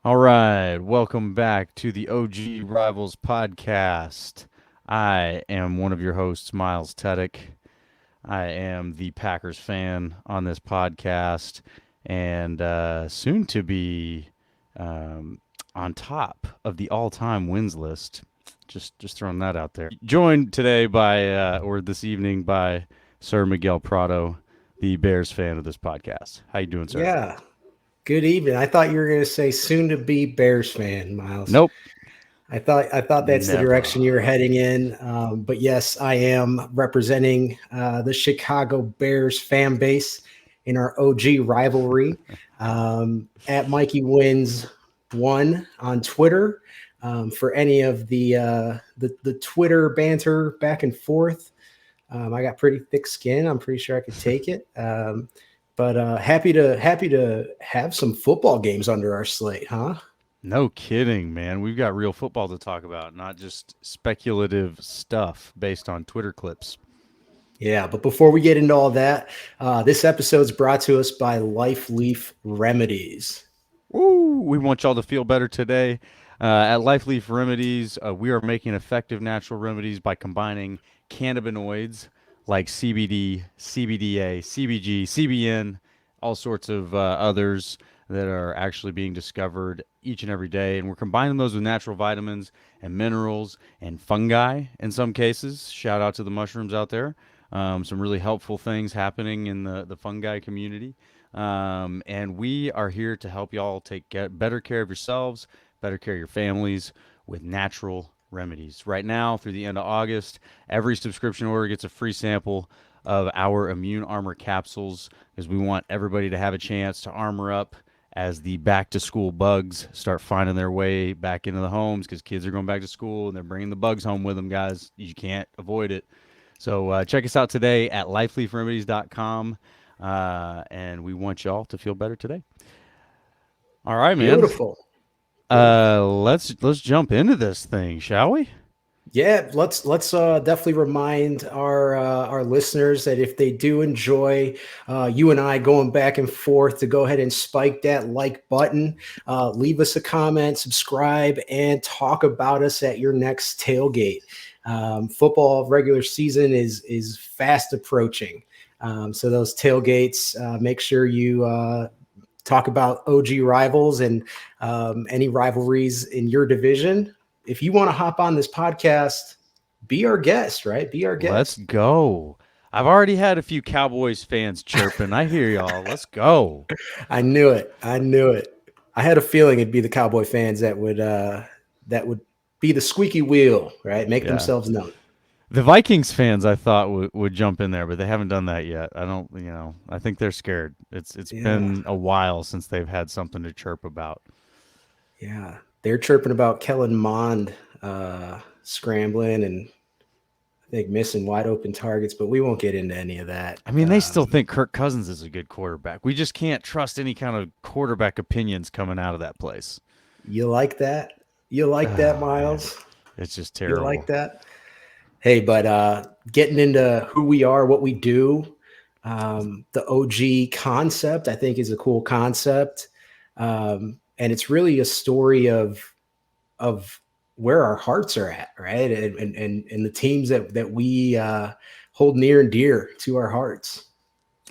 All right, welcome back to the OG Rivals podcast. I am one of your hosts, Myles. I am the Packers fan on this podcast, and soon to be um, on top of the all-time wins list. Just throwing that out there. Joined today by, or this evening by Sir Miguel Prado, the Bears fan of this podcast. How you doing, sir? Yeah. Good evening. I thought you were going to say soon to be Bears fan, Miles. Nope, I thought that's the never. direction you were heading in. But yes, I am representing the Chicago Bears fan base in our OG rivalry. At Mikey Wins one on Twitter. For any of the Twitter banter back and forth. I got pretty thick skin. I'm pretty sure I could take it. But happy to have some football games under our slate, huh? No kidding, man. We've got real football to talk about, not just speculative stuff based on Twitter clips. Yeah, but before we get into all that, this episode's brought to us by Life Leaf Remedies. Woo! We want y'all to feel better today. At Life Leaf Remedies, we are making effective natural remedies by combining cannabinoids like CBD, CBDA, CBG, CBN, all sorts of others that are actually being discovered each and every day. And we're combining those with natural vitamins and minerals and fungi in some cases. Shout out to the mushrooms out there. Some really helpful things happening in the fungi community. And we are here to help y'all get better care of yourselves, better care of your families with natural remedies. Right now, through the end of August, every subscription order gets a free sample of our immune armor capsules because we want everybody to have a chance to armor up as the back to school bugs start finding their way back into the homes because kids are going back to school and they're bringing the bugs home with them, guys. You can't avoid it. So check us out today at lifeleafremedies.com, and we want y'all to feel better today. All right, man. Beautiful. Beautiful. Let's jump into this thing, shall we? Yeah, let's definitely remind our listeners that if they do enjoy you and I going back and forth, to go ahead and spike that like button, leave us a comment, subscribe, and talk about us at your next tailgate. Football regular season is fast approaching, so those tailgates, make sure you talk about OG rivals and any rivalries in your division. If you want to hop on this podcast, be our guest, right? Be our Let's guest. go. I've already had a few Cowboys fans chirping. I hear y'all. Let's go. I knew it. I knew it. I had a feeling it'd be the Cowboy fans that would be the squeaky wheel, right? Make Yeah. themselves known. The Vikings fans I thought would jump in there, but they haven't done that yet. I don't, I think they're scared. It's Yeah. been a while since they've had something to chirp about. Yeah. They're chirping about Kellen Mond scrambling and I think missing wide open targets, but we won't get into any of that. I mean, they still think Kirk Cousins is a good quarterback. We just can't trust any kind of quarterback opinions coming out of that place. You like that? You like that, Oh man, Miles? it's just You like terrible. that? Hey, but getting into who we are, what we do, the OG concept, I think, is a cool concept, and it's really a story of where our hearts are at, right? And the teams that we hold near and dear to our hearts.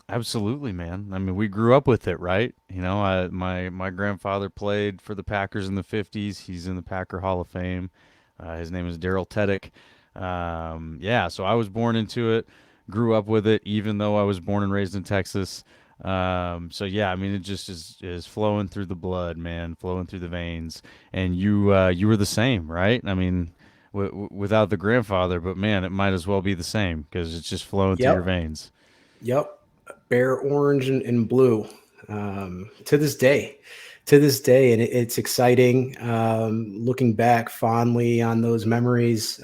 Absolutely, man. I mean, we grew up with it, right? My grandfather played for the Packers in the '50s. He's in the Packer Hall of Fame. His name is Daryl Teddick. Yeah, so I was born into it, grew up with it, even though I was born and raised in Texas. So yeah, I mean, it just is flowing through the blood, man, flowing through the veins. And you were the same, right? I mean, without the grandfather, but man, it might as well be the same because it's just flowing through your Yep, veins. yep. Bear orange and blue, to this day. To this day, and it's exciting, looking back fondly on those memories,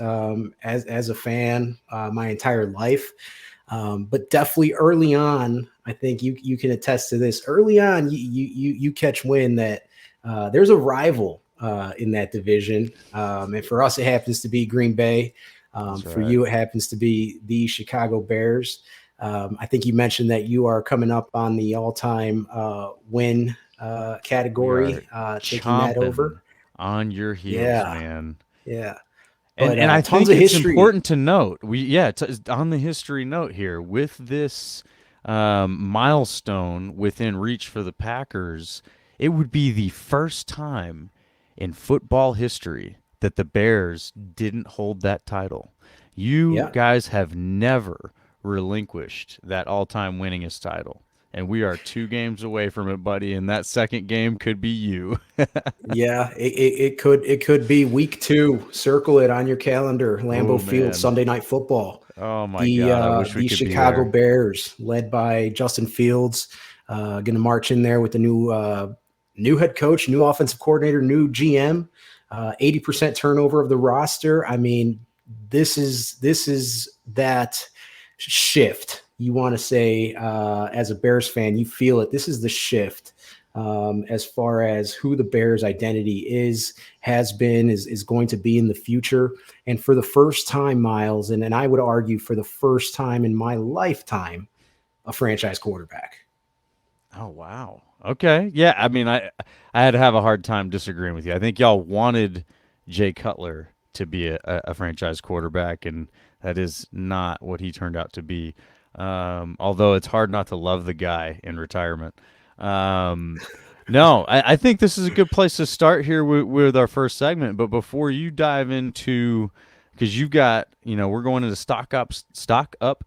as a fan, my entire life. But definitely early on, I think you can attest to this. Early on, you catch wind that there's a rival in that division, and for us, it happens to be Green Bay. That's For right. you, it happens to be the Chicago Bears. I think you mentioned that you are coming up on the all-time win We are category, taking that chomping over. on your heels, Yeah, man. yeah. And But I tons think of it's history. important to note on the history note here with this milestone within reach for the Packers, it would be the first time in football history that the Bears didn't hold that title. You Yeah. guys have never relinquished that all-time winningest title. And we are 2 games away from it, buddy. And that second game could be you. Yeah, it could be week 2. Circle it on your calendar. Lambeau Oh Field, man. Sunday Night Football. Oh my The God. I wish we the could be Chicago there. Bears, led by Justin Fields, going to march in there with the new head coach, new offensive coordinator, new GM. 80% turnover of the roster. I mean, this is that shift. You want to say, as a Bears fan, you feel it. This is the shift, as far as who the Bears' identity is, has been, is going to be in the future. And for the first time, Myles, and I would argue for the first time in my lifetime, a franchise quarterback. Oh wow. Okay. Yeah. I mean, I had to have a hard time disagreeing with you. I think y'all wanted Jay Cutler to be a franchise quarterback, and that is not what he turned out to be. Although it's hard not to love the guy in retirement. Um, no, I think this is a good place to start here with our first segment. But before you dive into, because you've got, we're going into stock up,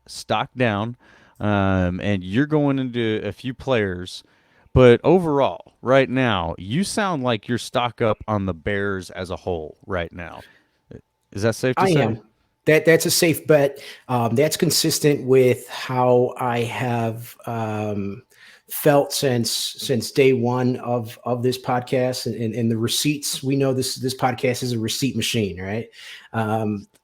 stock down, and you're going into a few players. But overall, right now, you sound like you're stock up on the Bears as a whole right now. Is that safe to I say? am. That's a safe bet. That's consistent with how I have, felt since day one of this podcast, and the receipts. We know this podcast is a receipt machine, right?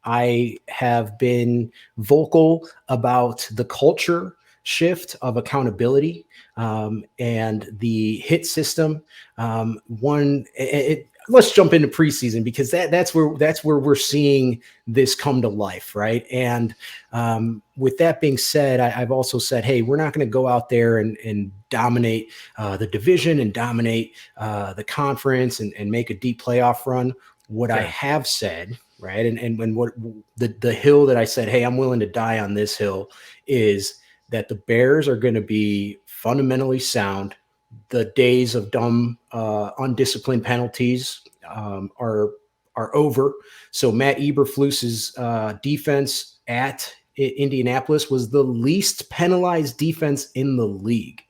I have been vocal about the culture shift of accountability, and the hit system. Let's jump into preseason, because that's where we're seeing this come to life, right? And with that being said, I've also said, hey, we're not going to go out there and dominate the division and dominate the conference, and make a deep playoff run. What I Fair. have said, right, and when what the hill that I said, hey, I'm willing to die on this hill, is that the Bears are going to be fundamentally sound. The days of dumb, undisciplined penalties, are over. So Matt Eberflus's defense at Indianapolis was the least penalized defense in the league,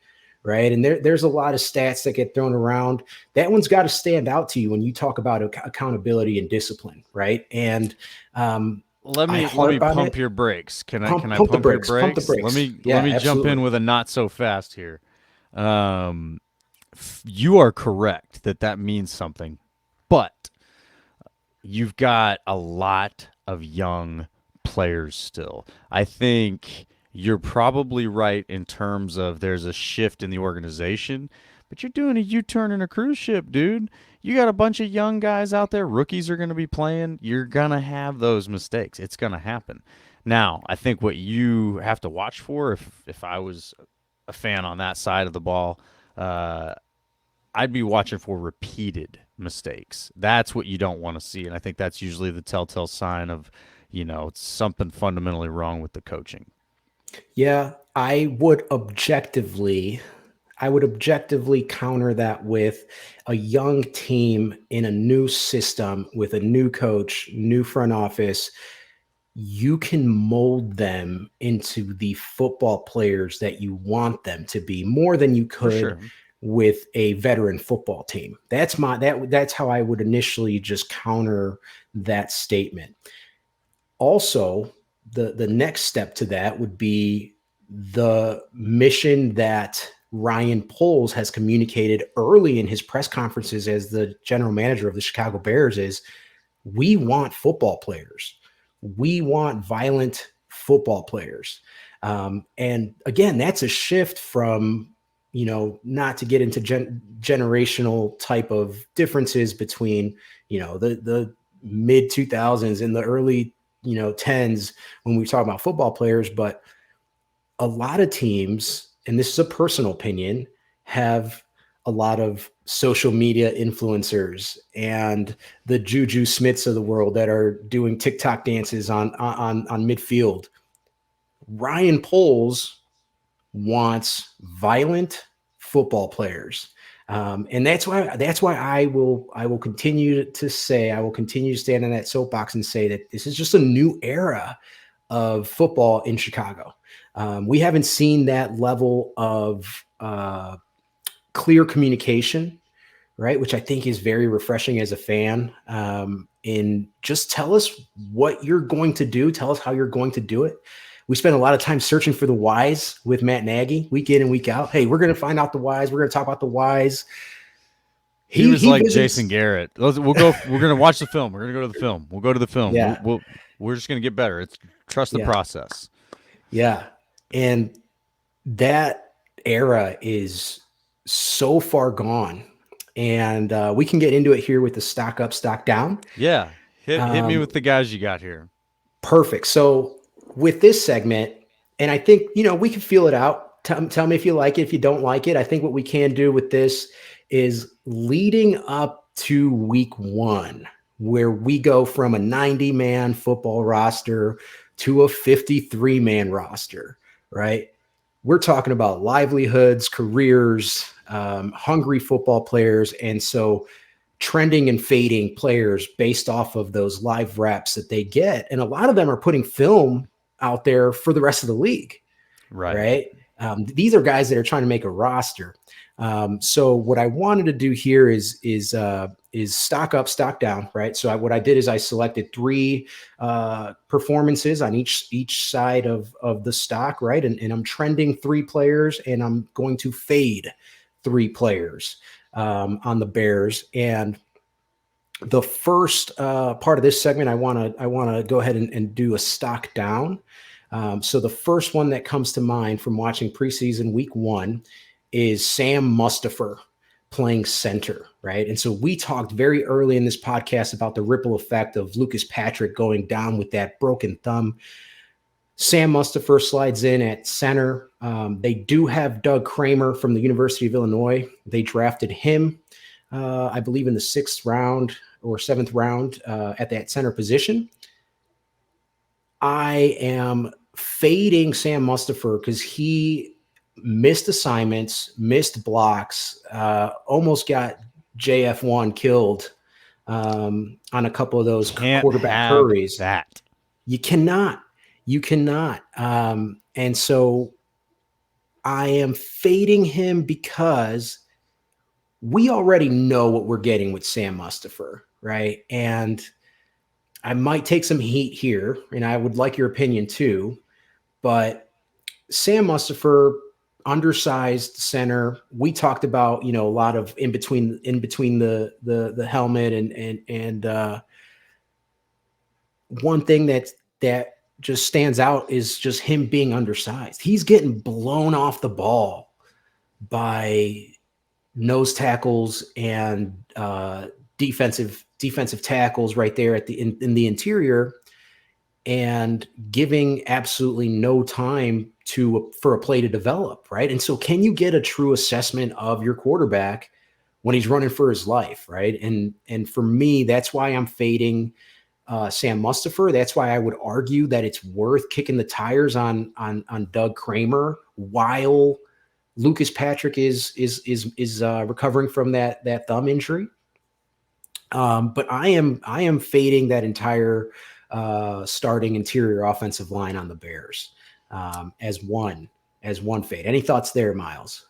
right? And there's a lot of stats that get thrown around. That one's got to stand out to you when you talk about accountability and discipline, right? And Let I me harp on pump it. your brakes. Can Pump, I pump the pump your brakes. Pump the brakes? brakes. Let Yeah, me jump in absolutely. with a not so fast here. Um, you are correct that that means something, but you've got a lot of young players still. I think you're probably right in terms of there's a shift in the organization, but you're doing a U-turn in a cruise ship, dude. You got a bunch of young guys out there. Rookies are going to be playing. You're going to have those mistakes. It's going to happen. Now, I think what you have to watch for, if I was a fan on that side of the ball, uh, I'd be watching for repeated mistakes. That's what you don't want to see, and I think that's usually the telltale sign of, something fundamentally wrong with the coaching. Yeah, I would objectively counter that with a young team in a new system with a new coach, new front office. You can mold them into the football players that you want them to be more than you For could sure. with a veteran football team. That's how I would initially just counter that statement. Also, the next step to that would be the mission that Ryan Poles has communicated early in his press conferences as the general manager of the Chicago Bears is, we want football players. We want violent football players. And again, that's a shift from, not to get into generational type of differences between, the mid 2000s and the early, tens, when we talk about football players. But a lot of teams, and this is a personal opinion, have a lot of social media influencers and the Juju Smiths of the world that are doing TikTok dances on midfield. Ryan Poles wants violent football players. And that's why I will continue to say, I will continue to stand in that soapbox and say that this is just a new era of football in Chicago. We haven't seen that level of clear communication, right? Which I think is very refreshing as a fan. And just tell us what you're going to do. Tell us how you're going to do it. We spend a lot of time searching for the whys with Matt Nagy, week in and week out. Hey, we're going to find out the whys. We're going to talk about the whys. He was He like Jason visits. Garrett. We'll go. We're gonna watch the film. We're gonna go to the film. We'll go to the film. Yeah, We're just gonna get better. It's trust the yeah, process. yeah. And that era is so far gone. And we can get into it here with the stock up, stock down. Yeah, hit me Um, with the guys you got here. Perfect. So with this segment, and I think, we can feel it out. Tell me if you like it, if you don't like it. I think what we can do with this is leading up to week one, where we go from a 90-man football roster to a 53-man roster, right? We're talking about livelihoods, careers, hungry football players. And so trending and fading players based off of those live reps that they get. And a lot of them are putting film out there for the rest of the league, Right. right? These are guys that are trying to make a roster. So what I wanted to do here is stock up, stock down, right? So what I did is I selected three performances on each side of the stock, right? And I'm trending three players, and I'm going to fade three players on the Bears. And the first part of this segment, I want to go ahead and do a stock down. So the first one that comes to mind from watching preseason week one is Sam Mustipher playing center, right? And so we talked very early in this podcast about the ripple effect of Lucas Patrick going down with that broken thumb. Sam Mustipher slides in at center. They do have Doug Kramer from the University of Illinois. They drafted him, I believe, in the 6th round or 7th round at that center position. I am fading Sam Mustipher because he missed assignments, missed blocks, almost got JF1 killed on a couple of those Can't quarterback have hurries. that. You cannot. You cannot. And so I am fading him because we already know what we're getting with Sam Mustipher, right? And I might take some heat here, and I would like your opinion too. But Sam Mustipher, undersized center. We talked about, a lot of in between the helmet and one thing that just stands out is just him being undersized. He's getting blown off the ball by nose tackles and defensive tackles right there in the interior, and giving absolutely no time for a play to develop, right? And so can you get a true assessment of your quarterback when he's running for his life, right? And for me, that's why I'm fading Sam Mustipher. That's why I would argue that it's worth kicking the tires on Doug Kramer while Lucas Patrick is recovering from that thumb injury. But I am fading that entire starting interior offensive line on the Bears as one fade. Any thoughts there, Myles?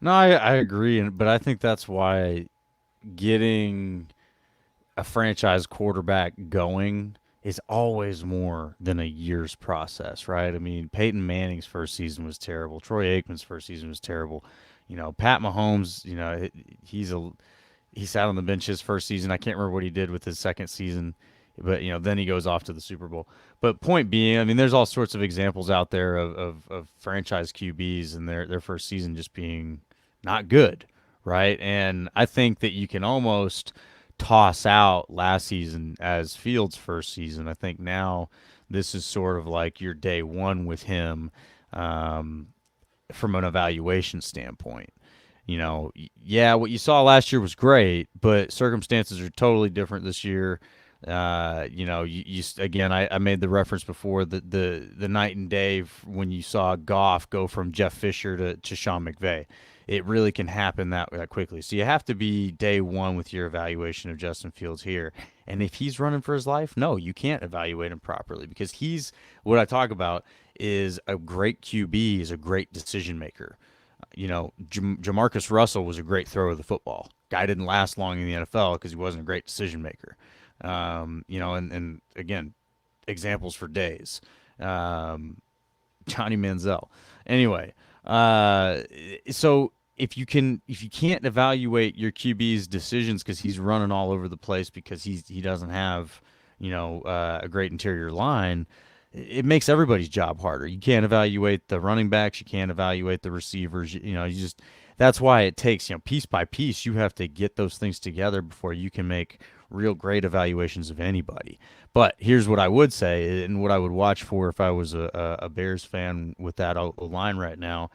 No, I agree, but I think that's why getting a franchise quarterback going is always more than a year's process, right? I mean, Peyton Manning's first season was terrible. Troy Aikman's first season was terrible. Pat Mahomes, he sat on the bench his first season. I can't remember what he did with his second season, but then he goes off to the Super Bowl. But point being, I mean, there's all sorts of examples out there of franchise QBs and their first season just being not good, right? And I think that you can almost toss out last season as Fields' first season. I think now this is sort of like your day one with him, from an evaluation standpoint. Yeah, what you saw last year was great, but circumstances are totally different this year. Again, I made the reference before the night and day when you saw Goff go from Jeff Fisher to Sean McVay. It really can happen that quickly. So you have to be day one with your evaluation of Justin Fields here. And if he's running for his life, no, you can't evaluate him properly because he's what I talk about is a great QB, is a great decision maker. Jamarcus Russell was a great thrower of the football. Guy didn't last long in the NFL because he wasn't a great decision maker. And again, examples for days. Um, Johnny Manziel. Anyway, so if you can't evaluate your QB's decisions because he's running all over the place because he doesn't have a great interior line, it makes everybody's job harder. You can't evaluate the running backs, you can't evaluate the receivers. You just that's why it takes piece by piece. You have to get those things together before you can make real great evaluations of anybody. But here's what I would say, and what I would watch for if I was a Bears fan with that line right now,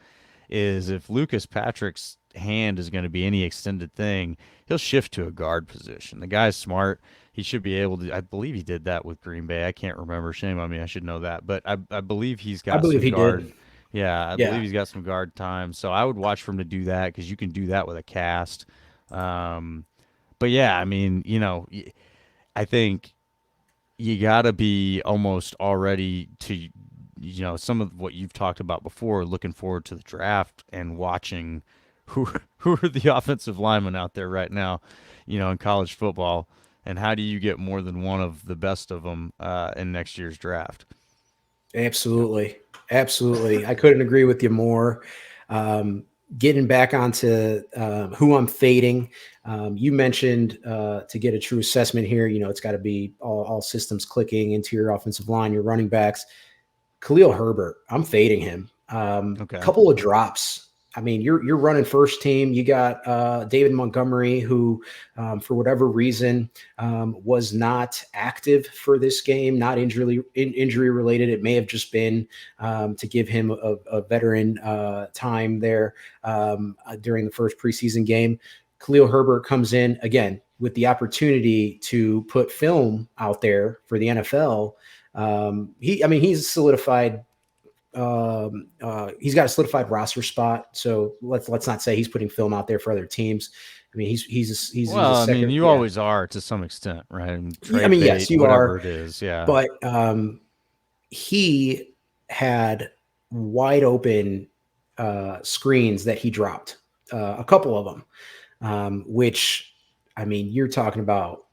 is if Lucas Patrick's hand is going to be any extended thing, he'll shift to a guard position. The guy's smart. He should be able to. I believe he did that with Green Bay. I can't remember. Shame on me. I should know that. But I believe he's I got believe some he guard. did. Yeah, I believe Yeah, he's got some guard time. So I would watch for him to do that because you can do that with a cast. Um, but yeah, I mean, I think you got to be almost already to some of what you've talked about before, looking forward to the draft and watching who who are the offensive linemen out there right now, in college football, and how do you get more than one of the best of them in next year's draft? absolutely. Absolutely. I couldn't agree with you more. Getting back onto who I'm fading, you mentioned to get a true assessment here, it's got to be all systems clicking into your offensive line, your running backs. Khalil Herbert, I'm fading him. Okay. Couple of drops. I mean, you're running first team. You got David Montgomery, who, for whatever reason, was not active for this game, not injury related. It may have just been to give him a veteran time there during the first preseason game. Khalil Herbert comes in again with the opportunity to put film out there for the NFL. He's solidified. He's got a solidified roster spot. So let's not say he's putting film out there for other teams. I mean, he's a Well, I mean, second. you Yeah. always are to some extent, right? And I trade mean, yes, bait, you whatever are, it is. Yeah. but he had wide open screens that he dropped, a couple of them, which, I mean, you're talking about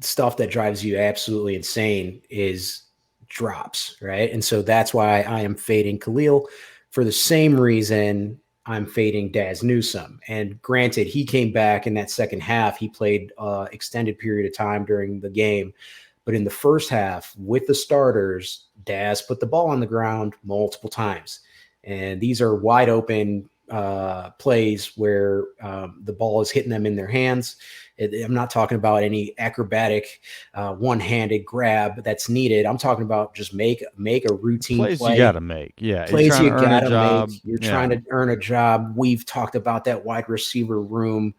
stuff that drives you absolutely insane is drops, right? And so that's why I am fading Khalil for the same reason I'm fading Daz Newsome. And granted, he came back in that second half. He played extended period of time during the game. But in the first half, with the starters, Daz put the ball on the ground multiple times. And these are wide open plays where the ball is hitting them in their hands. I'm not talking about any acrobatic one-handed grab that's needed. I'm talking about just make a routine Plays you got play. to make. Yeah. You're Plays trying you to earn a gotta make. job. You're trying Yeah. to earn a job. We've talked about that wide receiver room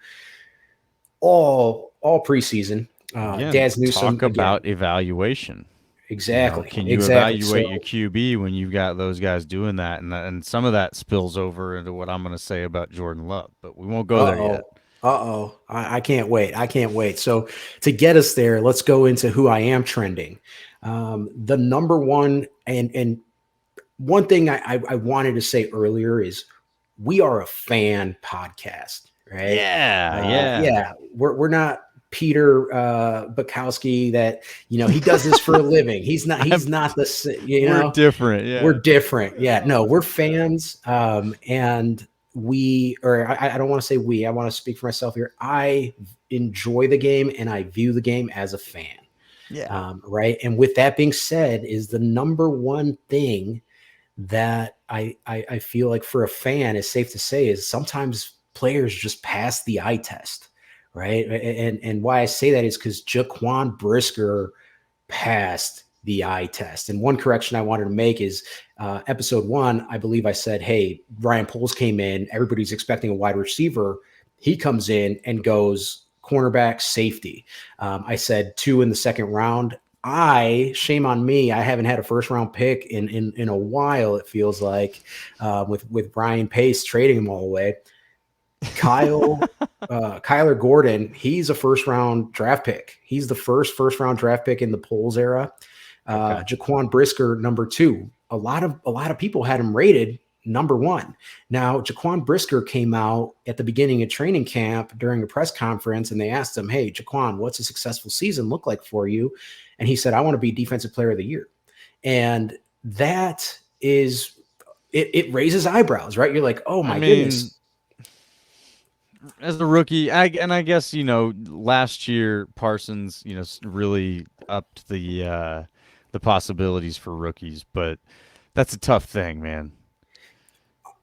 all preseason. Again, Daz Newsome talk again. about evaluation. Exactly. Can you Exactly. evaluate So, your QB when you've got those guys doing that? And some of that spills over into what I'm going to say about Jordan Love, but we won't go there yet. uh-oh. Uh-oh. I can't wait. I can't wait. So to get us there, let's go into who I am trending. The number one, and one thing I wanted to say earlier is we are a fan podcast, right? Yeah, yeah. Yeah, we're not Peter Bukowski that he does this for a living. He's not the We're different. we're Yeah. different. Yeah, no, we're fans, and I don't want to say we. I want to speak for myself here. I enjoy the game and I view the game as a fan. Yeah. Right. And with that being said, is the number one thing that I feel like for a fan is safe to say is sometimes players just pass the eye test, right? And why I say that is because Jaquan Brisker passed the eye test. And one correction I wanted to make is episode 1, I believe I said, hey, Ryan Poles came in, everybody's expecting a wide receiver. He comes in and goes cornerback, safety. I said 2 in the second round. Shame on me, I haven't had a first round pick in a while, it feels like, with Brian Pace trading him all away. Kyler Gordon, he's a first round draft pick. He's the first round draft pick in the Poles era. Okay. Jaquan Brisker, number 2. A lot of people had him rated number 1. Now, Jaquan Brisker came out at the beginning of training camp during a press conference, and they asked him, "Hey, Jaquan, what's a successful season look like for you?" And he said, "I want to be Defensive Player of the Year." And that is it raises eyebrows, right? You're like, "Oh I my mean, goodness." as a rookie, I guess last year Parsons really upped the possibilities for rookies, but that's a tough thing, man.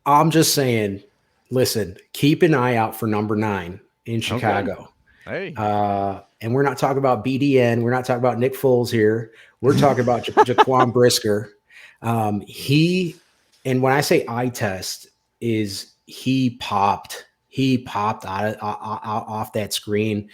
I'm just saying, listen, keep an eye out for number 9 in Okay. Chicago. Hey. And we're not talking about BDN. We're not talking about Nick Foles here. We're talking about Jaquan Brisker. He, and when I say eye test, is he popped. He popped off that screen,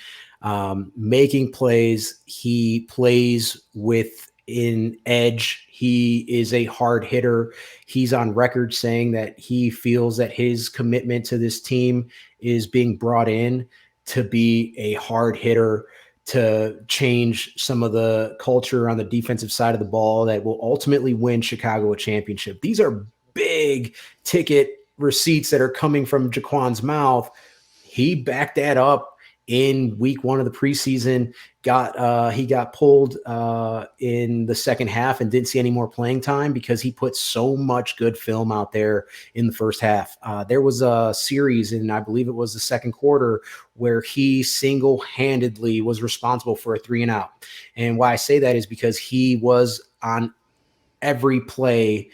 making plays. He plays with an edge. He is a hard hitter. He's on record saying that he feels that his commitment to this team is being brought in to be a hard hitter, to change some of the culture on the defensive side of the ball that will ultimately win Chicago a championship. These are big ticket receipts that are coming from Jaquan's mouth. He backed that up in week 1 of the preseason. He got pulled in the second half and didn't see any more playing time because he put so much good film out there in the first half. There was a series, and I believe it was the second quarter, where he single-handedly was responsible for a 3-and-out. And why I say that is because he was on every play.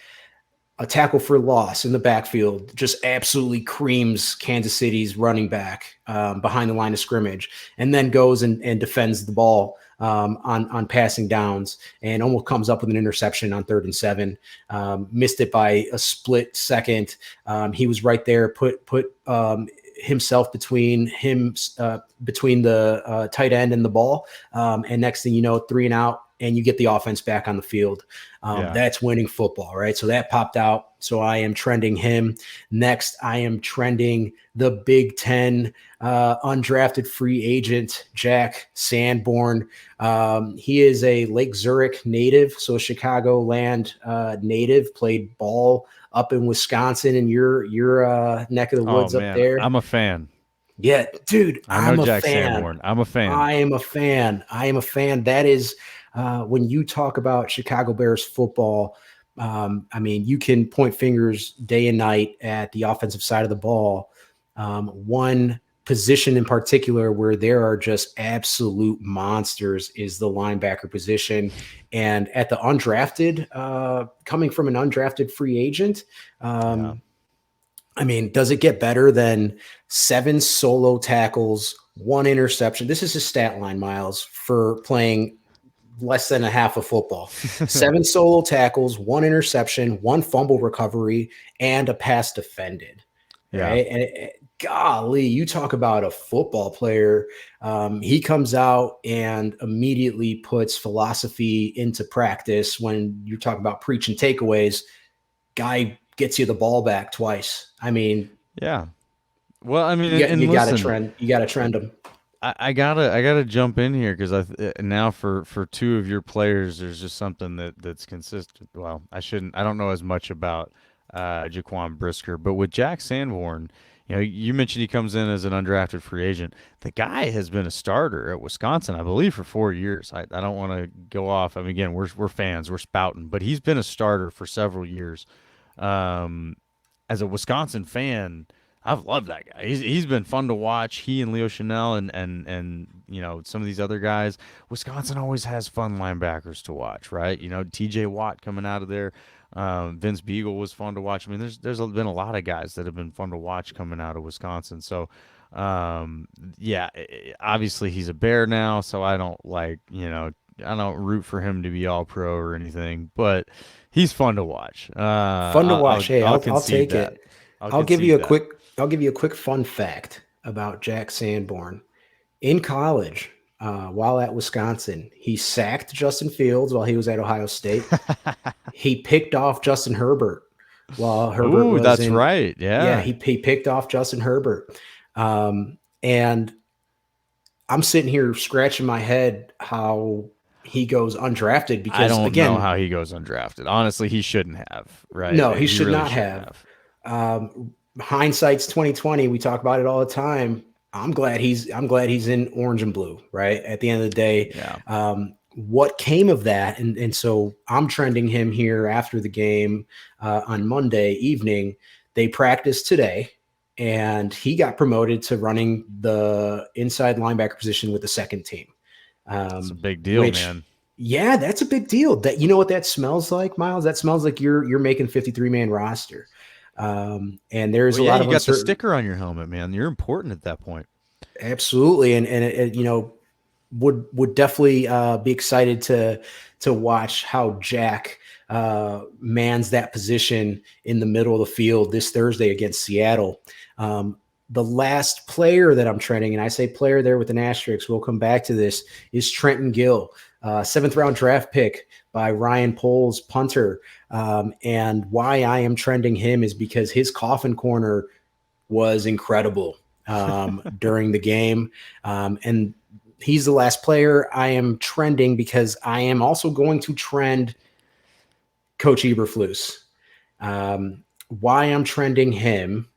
A tackle for loss in the backfield just absolutely creams Kansas City's running back behind the line of scrimmage, and then goes and defends the ball on passing downs, and almost comes up with an interception on 3rd and 7. Missed it by a split second. He was right there, put himself between the tight end and the ball, and next thing you know, 3-and-out, and you get the offense back on the field. Yeah. That's winning football, right? So that popped out. So I am trending him. Next, I am trending the Big Ten undrafted free agent, Jack Sanborn. He is a Lake Zurich native, so Chicagoland native, played ball up in Wisconsin and your neck of the Oh woods up man, there. I'm a fan. Yeah, dude, I know I'm a Jack fan. Sanborn. I'm a fan. I am a fan. I am a fan. That is when you talk about Chicago Bears football. I mean, you can point fingers day and night at the offensive side of the ball. One position in particular where there are just absolute monsters is the linebacker position. And at the undrafted, coming from an undrafted free agent, Yeah. I mean, does it get better than 7 solo tackles, 1 interception? This is his stat line, Myles, for playing less than a half of football. 7 solo tackles, 1 interception, 1 fumble recovery, and a pass defended. Yeah. Right. And golly, you talk about a football player. He comes out and immediately puts philosophy into practice. When you talk about preaching takeaways, guy gets you the ball back twice. I mean, Yeah. Well, I mean, you and got to listen, trend. You got to trend them. I gotta jump in here because now for 2 of your players, there's just something that's consistent. Well, I don't know as much about Jaquan Brisker, but with Jack Sanborn, you mentioned he comes in as an undrafted free agent. The guy has been a starter at Wisconsin, I believe, for 4 years. I don't want to go off. I mean, again, we're fans, we're spouting, but he's been a starter for several years. Um, as a Wisconsin fan, I've loved that guy. He's been fun to watch. He and Leo Chanel and some of these other guys. Wisconsin always has fun linebackers to watch, right? T.J. Watt coming out of there. Vince Beagle was fun to watch. I mean, there's been a lot of guys that have been fun to watch coming out of Wisconsin. So, yeah, obviously he's a Bear now, so I don't don't root for him to be all pro or anything, but he's fun to watch. Fun to watch. Hey, I'll I'll concede take that. it. I'll I'll give you concede a that. quick I'll give you a quick fun fact about Jack Sanborn. In college, while at Wisconsin, he sacked Justin Fields while he was at Ohio State. He picked off Justin Herbert while Herbert Ooh, was that's in. right. Yeah, Yeah. he picked off Justin Herbert. And I'm sitting here scratching my head how he goes undrafted I because, don't know again, how he goes undrafted. Honestly, he shouldn't have, right? no, he He should really not shouldn't have. have. Hindsight's 2020. We talk about it all the time. I'm glad he's in orange and blue. Right at the end of the day, Yeah. what came of that, and so I'm trending him here after the game on Monday evening. They practiced today, and he got promoted to running the inside linebacker position with the second team. It's a big deal, Which, man. yeah, that's a big deal. That, you know what that smells like, Myles? That smells like you're making 53-man roster. And there's Well, a yeah, lot you of got the uncertain. sticker on your helmet, man. You're important at that point. Absolutely, and would definitely be excited to watch how Jack mans that position in the middle of the field this Thursday against Seattle. Um, the last player that I'm trending, and I say player there with an asterisk, we'll come back to this, is Trenton Gill, seventh round draft pick by Ryan Poles, punter. And why I am trending him is because his coffin corner was incredible during the game. And he's the last player I am trending because I am also going to trend Coach Eberflus. Why I'm trending him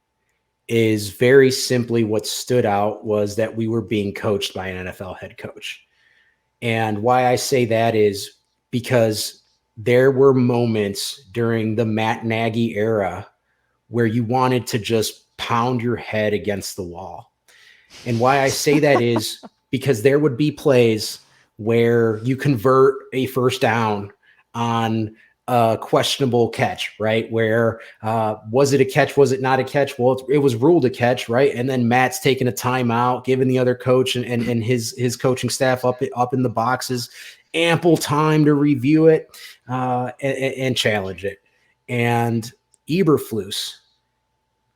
is very simply what stood out was that we were being coached by an NFL head coach. And why I say that is because there were moments during the Matt Nagy era where you wanted to just pound your head against the wall. And why I say that is because there would be plays where you convert a first down on a questionable catch, right? Where was it a catch? Was it not a catch? Well, it was ruled a catch, right? And then Matt's taking a timeout, giving the other coach and his coaching staff up in the boxes ample time to review it and challenge it. And Eberflus,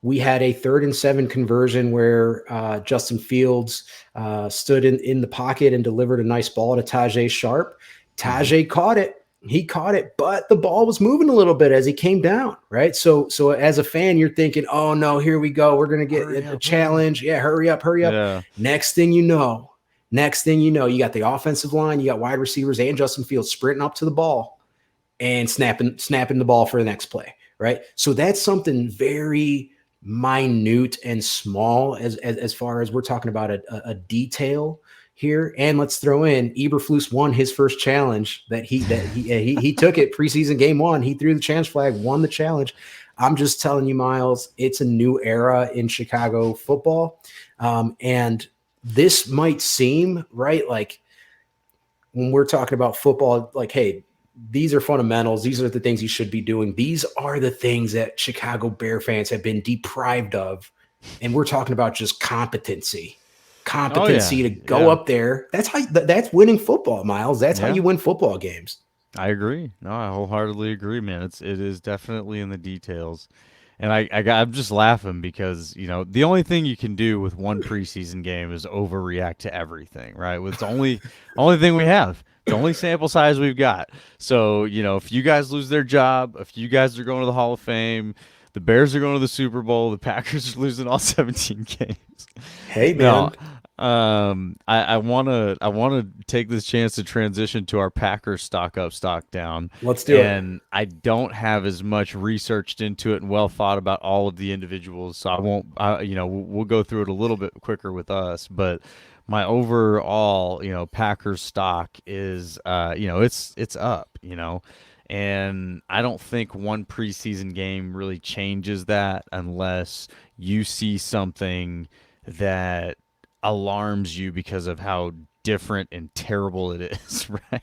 we had a 3rd and 7 conversion where Justin Fields stood in the pocket and delivered a nice ball to Tajay Sharp. Hmm. Tajay caught it. He caught it, but the ball was moving a little bit as he came down, right? So as a fan, you're thinking, oh no, here we go. We're gonna get Hurry a up, hurry up. challenge. Yeah, hurry up, hurry up. Yeah. Next thing you know, you got the offensive line, you got wide receivers and Justin Fields sprinting up to the ball and snapping the ball for the next play, right? So that's something very minute and small as far as we're talking about a detail here. And let's throw in Eberflus won his first challenge that he took it preseason game 1. He threw the challenge flag, won the challenge. I'm just telling you, Myles, it's a new era in Chicago football. And this might seem right, like when we're talking about football, like, hey, these are fundamentals. These are the things you should be doing. These are the things that Chicago Bear fans have been deprived of. And we're talking about just Oh yeah. competency to go Yeah. up there. That's winning football, Myles. That's how Yeah. you win football games. I agree. No, I wholeheartedly agree, man. It is definitely in the details. And I'm just laughing because, the only thing you can do with one preseason game is overreact to everything, right? It's the only thing we have. It's the only sample size we've got. So, if you guys lose their job, if you guys are going to the Hall of Fame, the Bears are going to the Super Bowl, the Packers are losing all 17 games. Hey, No, man, I wanna take this chance to transition to our Packers stock up, stock down, let's do it. and I don't have as much researched into it and well thought about all of the individuals, so I won't. We'll go through it a little bit quicker with us, but my overall, Packers stock is, it's up, and I don't think one preseason game really changes that unless you see something that alarms you because of how different and terrible it is, right?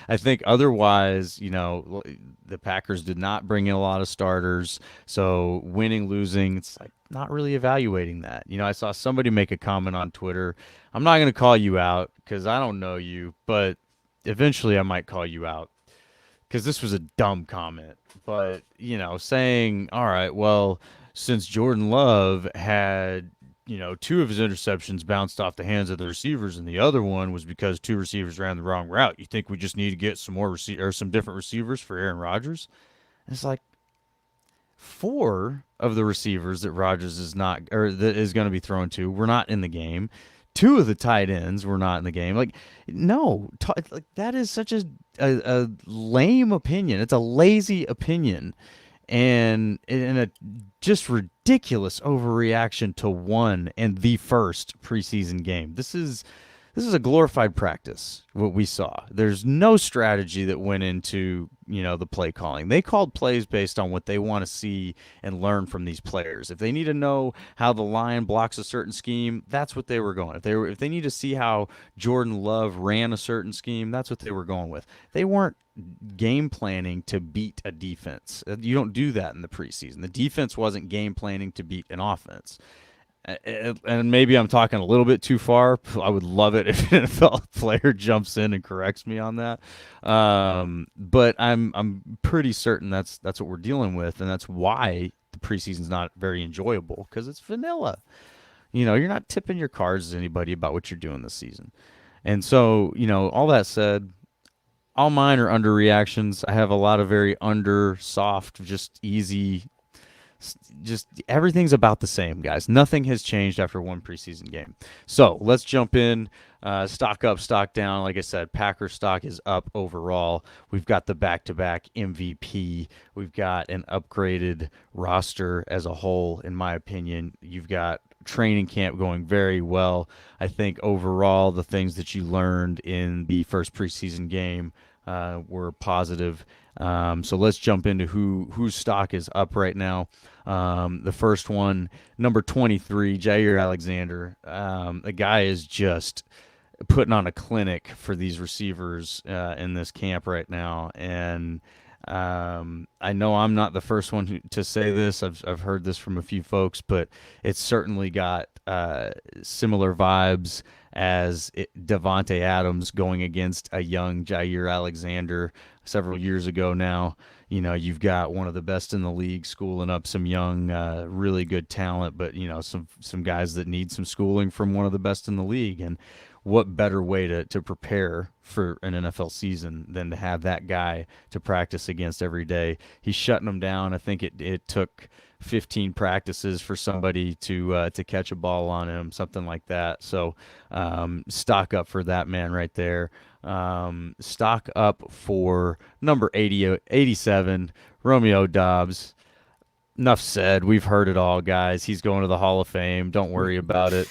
I think otherwise, the Packers did not bring in a lot of starters, so winning, losing, it's like not really evaluating that. I saw somebody make a comment on Twitter. I'm not going to call you out because I don't know you, but eventually I might call you out because this was a dumb comment. But saying, all right, well, since Jordan Love had two of his interceptions bounced off the hands of the receivers, and the other one was because two receivers ran the wrong route. You think we just need to get some more or some different receivers for Aaron Rodgers? And it's like four of the receivers that Rodgers is not or that is going to be thrown to were not in the game. Two of the tight ends were not in the game. Like, no, like that is such a lame opinion. It's a lazy opinion, and a just ridiculous overreaction to one and the first preseason game. This is a glorified practice, what we saw. There's no strategy that went into, the play calling. They called plays based on what they want to see and learn from these players. If they need to know how the line blocks a certain scheme, that's what they were going. If they need to see how Jordan Love ran a certain scheme, that's what they were going with. They weren't game planning to beat a defense. You don't do that in the preseason. The defense wasn't game planning to beat an offense. And maybe I'm talking a little bit too far. I would love it if an NFL player jumps in and corrects me on that. But I'm pretty certain that's what we're dealing with, and that's why the preseason's not very enjoyable because it's vanilla. You're not tipping your cards to anybody about what you're doing this season. And so, all that said, all mine are underreactions. I have a lot of very under, soft, just easy, just everything's about the same, guys. Nothing has changed after one preseason game. So let's jump in. Stock up, stock down. Like I said, Packer stock is up overall. We've got the back-to-back MVP. We've got an upgraded roster as a whole, in my opinion. You've got training camp going very well. I think overall the things that you learned in the first preseason game were positive. So let's jump into whose stock is up right now. The first one, number 23, Jair Alexander. The guy is just putting on a clinic for these receivers in this camp right now, and I know I'm not the first one to say this. I've heard this from a few folks, but it's certainly got similar vibes as Devonte Adams going against a young Jair Alexander several years ago now. You've got one of the best in the league schooling up some young, really good talent, but some guys that need some schooling from one of the best in the league. And what better way to prepare for an NFL season than to have that guy to practice against every day? He's shutting them down. I think it took 15 practices for somebody to catch a ball on him, something like that. So stock up for that man right there. Stock up for number 80, 87, Romeo Dobbs. Enough said. We've heard it all, guys. He's going to the Hall of Fame. Don't worry about it.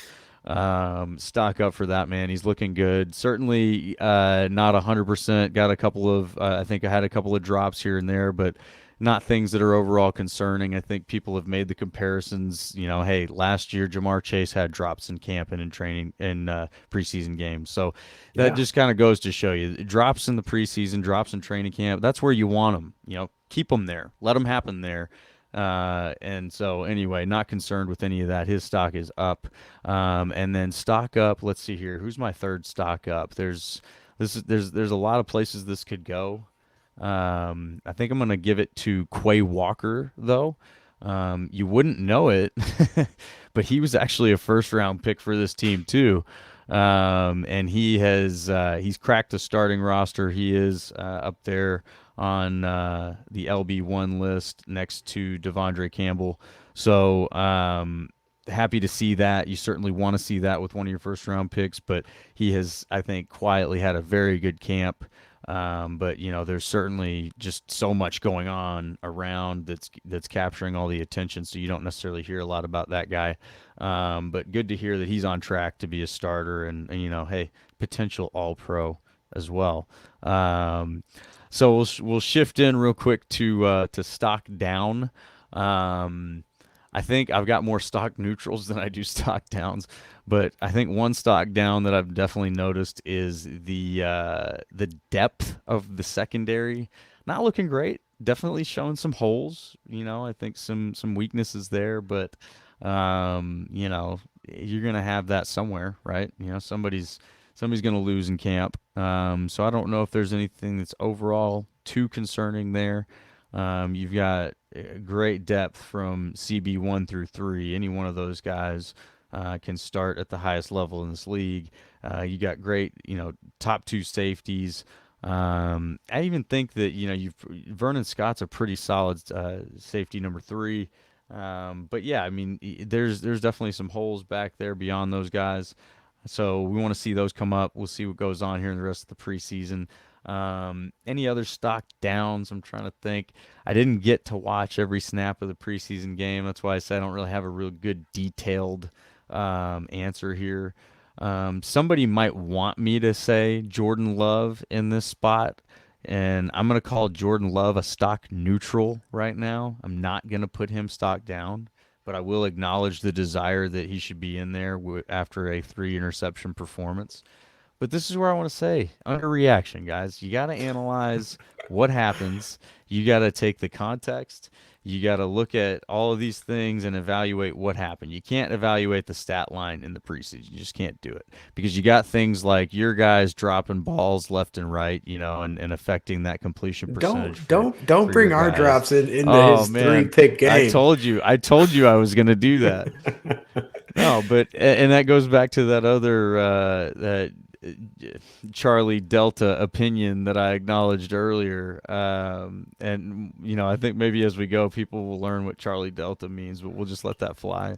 Stock up for that man. He's looking good. Certainly not 100%. Got a couple of, I think I had a couple of drops here and there, but not things that are overall concerning. I think people have made the comparisons. Hey, last year Jamar Chase had drops in camp and in training in preseason games. So that just kind of goes to show you drops in the preseason, drops in training camp. That's where you want them. Keep them there. Let them happen there. And so anyway, not concerned with any of that. His stock is up. And then stock up. Let's see here. Who's my third stock up? There's a lot of places this could go. I think I'm going to give it to Quay Walker, though. You wouldn't know it, but he was actually a first-round pick for this team, too. And he's cracked the starting roster. He is up there on the LB1 list next to Devondre Campbell. So happy to see that. You certainly want to see that with one of your first-round picks, but he has, I think, quietly had a very good camp. But there's certainly just so much going on around that's capturing all the attention, so you don't necessarily hear a lot about that guy. But good to hear that he's on track to be a starter and hey, potential All-Pro as well. So we'll shift in real quick to stock down. I think I've got more stock neutrals than I do stock downs, but I think one stock down that I've definitely noticed is the depth of the secondary. Not looking great. Definitely showing some holes. I think some weaknesses there, but you're gonna have that somewhere, right? Somebody's somebody's going to lose in camp. So I don't know if there's anything that's overall too concerning there. You've got great depth from CB1 through 3. Any one of those guys can start at the highest level in this league. You got great, top 2 safeties. I even think that Vernon Scott's a pretty solid safety number 3. But yeah, I mean, there's definitely some holes back there beyond those guys. So we want to see those come up. We'll see what goes on here in the rest of the preseason. Any other stock downs? I'm trying to think. I didn't get to watch every snap of the preseason game. That's why I say I don't really have a real good detailed answer here. Somebody might want me to say Jordan Love in this spot, and I'm going to call Jordan Love a stock neutral right now. I'm not going to put him stock down, but I will acknowledge the desire that he should be in there after a 3 interception performance. But this is where I want to say underreaction, guys. You got to analyze what happens. You got to take the context. You got to look at all of these things and evaluate what happened. You can't evaluate the stat line in the preseason. You just can't do it because you got things like your guys dropping balls left and right, and affecting that completion percentage. Don't for bring your our guys. drops into Oh his man, 3-pick game. I told you I was gonna do that. No, but and that goes back to that other that Charlie Delta opinion that I acknowledged earlier. And I think maybe as we go, people will learn what Charlie Delta means, but we'll just let that fly.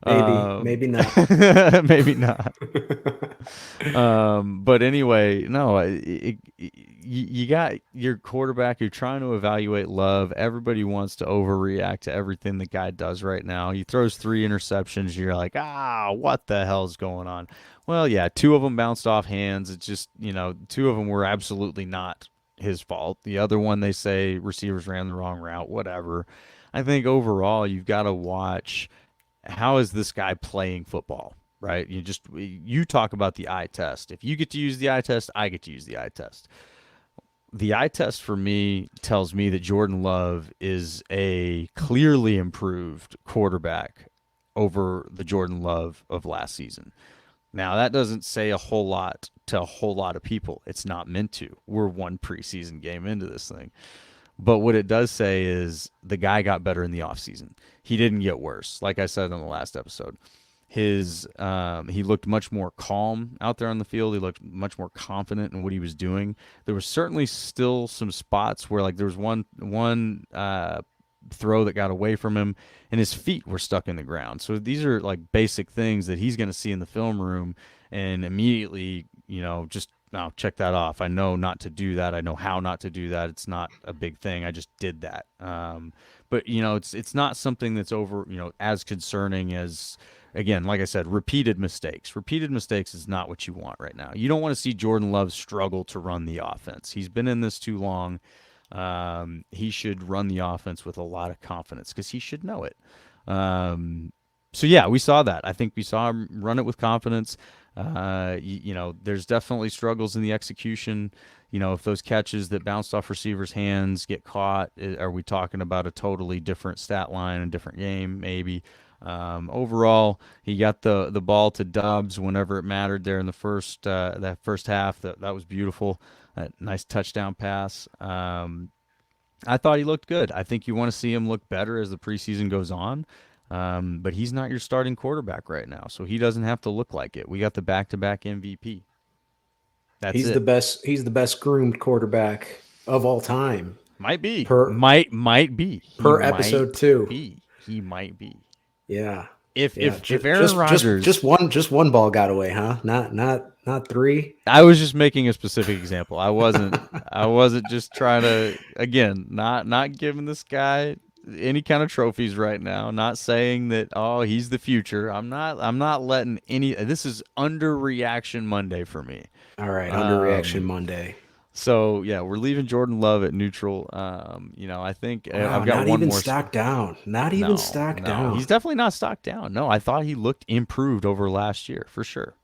Maybe not. Maybe not. But anyway, no, you got your quarterback. You're trying to evaluate Love. Everybody wants to overreact to everything the guy does right now. He throws 3 interceptions. You're like, what the hell's going on? Well, yeah, 2 of them bounced off hands. It's just, 2 of them were absolutely not his fault. The other one, they say receivers ran the wrong route, whatever. I think overall, you've got to watch how is this guy playing football, right? You talk about the eye test. If you get to use the eye test, I get to use the eye test. The eye test for me tells me that Jordan Love is a clearly improved quarterback over the Jordan Love of last season. Now, that doesn't say a whole lot to a whole lot of people. It's not meant to. We're 1 preseason game into this thing. But what it does say is the guy got better in the offseason. He didn't get worse. Like I said on the last episode, he looked much more calm out there on the field. He looked much more confident in what he was doing. There was certainly still some spots where there was one throw that got away from him and his feet were stuck in the ground. So these are basic things that he's going to see in the film room and immediately, just now check that off. I know not to do that. I know how not to do that. It's not a big thing. I just did that. But it's not something that's over, as concerning as, again, like I said, repeated mistakes. Repeated mistakes is not what you want right now. You don't want to see Jordan Love struggle to run the offense. He's been in this too long. He should run the offense with a lot of confidence because he should know it. So yeah, we saw that. I think we saw him run it with confidence. There's definitely struggles in the execution. If those catches that bounced off receivers' hands get caught, are we talking about a totally different stat line, a different game? Maybe. Overall, he got the ball to Dobbs whenever it mattered there in the first that first half. That was beautiful. Nice touchdown pass. I thought he looked good. I think you want to see him look better as the preseason goes on. But he's not your starting quarterback right now, so he doesn't have to look like it. We got the back-to-back MVP. He's the best. He's the best groomed quarterback of all time. Might be. Per might be. Per episode 2. He might be. Yeah. If Aaron Rodgers just one ball got away, huh? Not 3. I was just making a specific example. I wasn't just trying to, again, not giving this guy any kind of trophies right now. Not saying that he's the future. I'm not letting any. This is underreaction Monday for me. All right, underreaction Monday. So yeah, we're leaving Jordan Love at neutral. I think I've got not one even more stock down. Not even stock down. He's definitely not stock down. No, I thought he looked improved over last year for sure.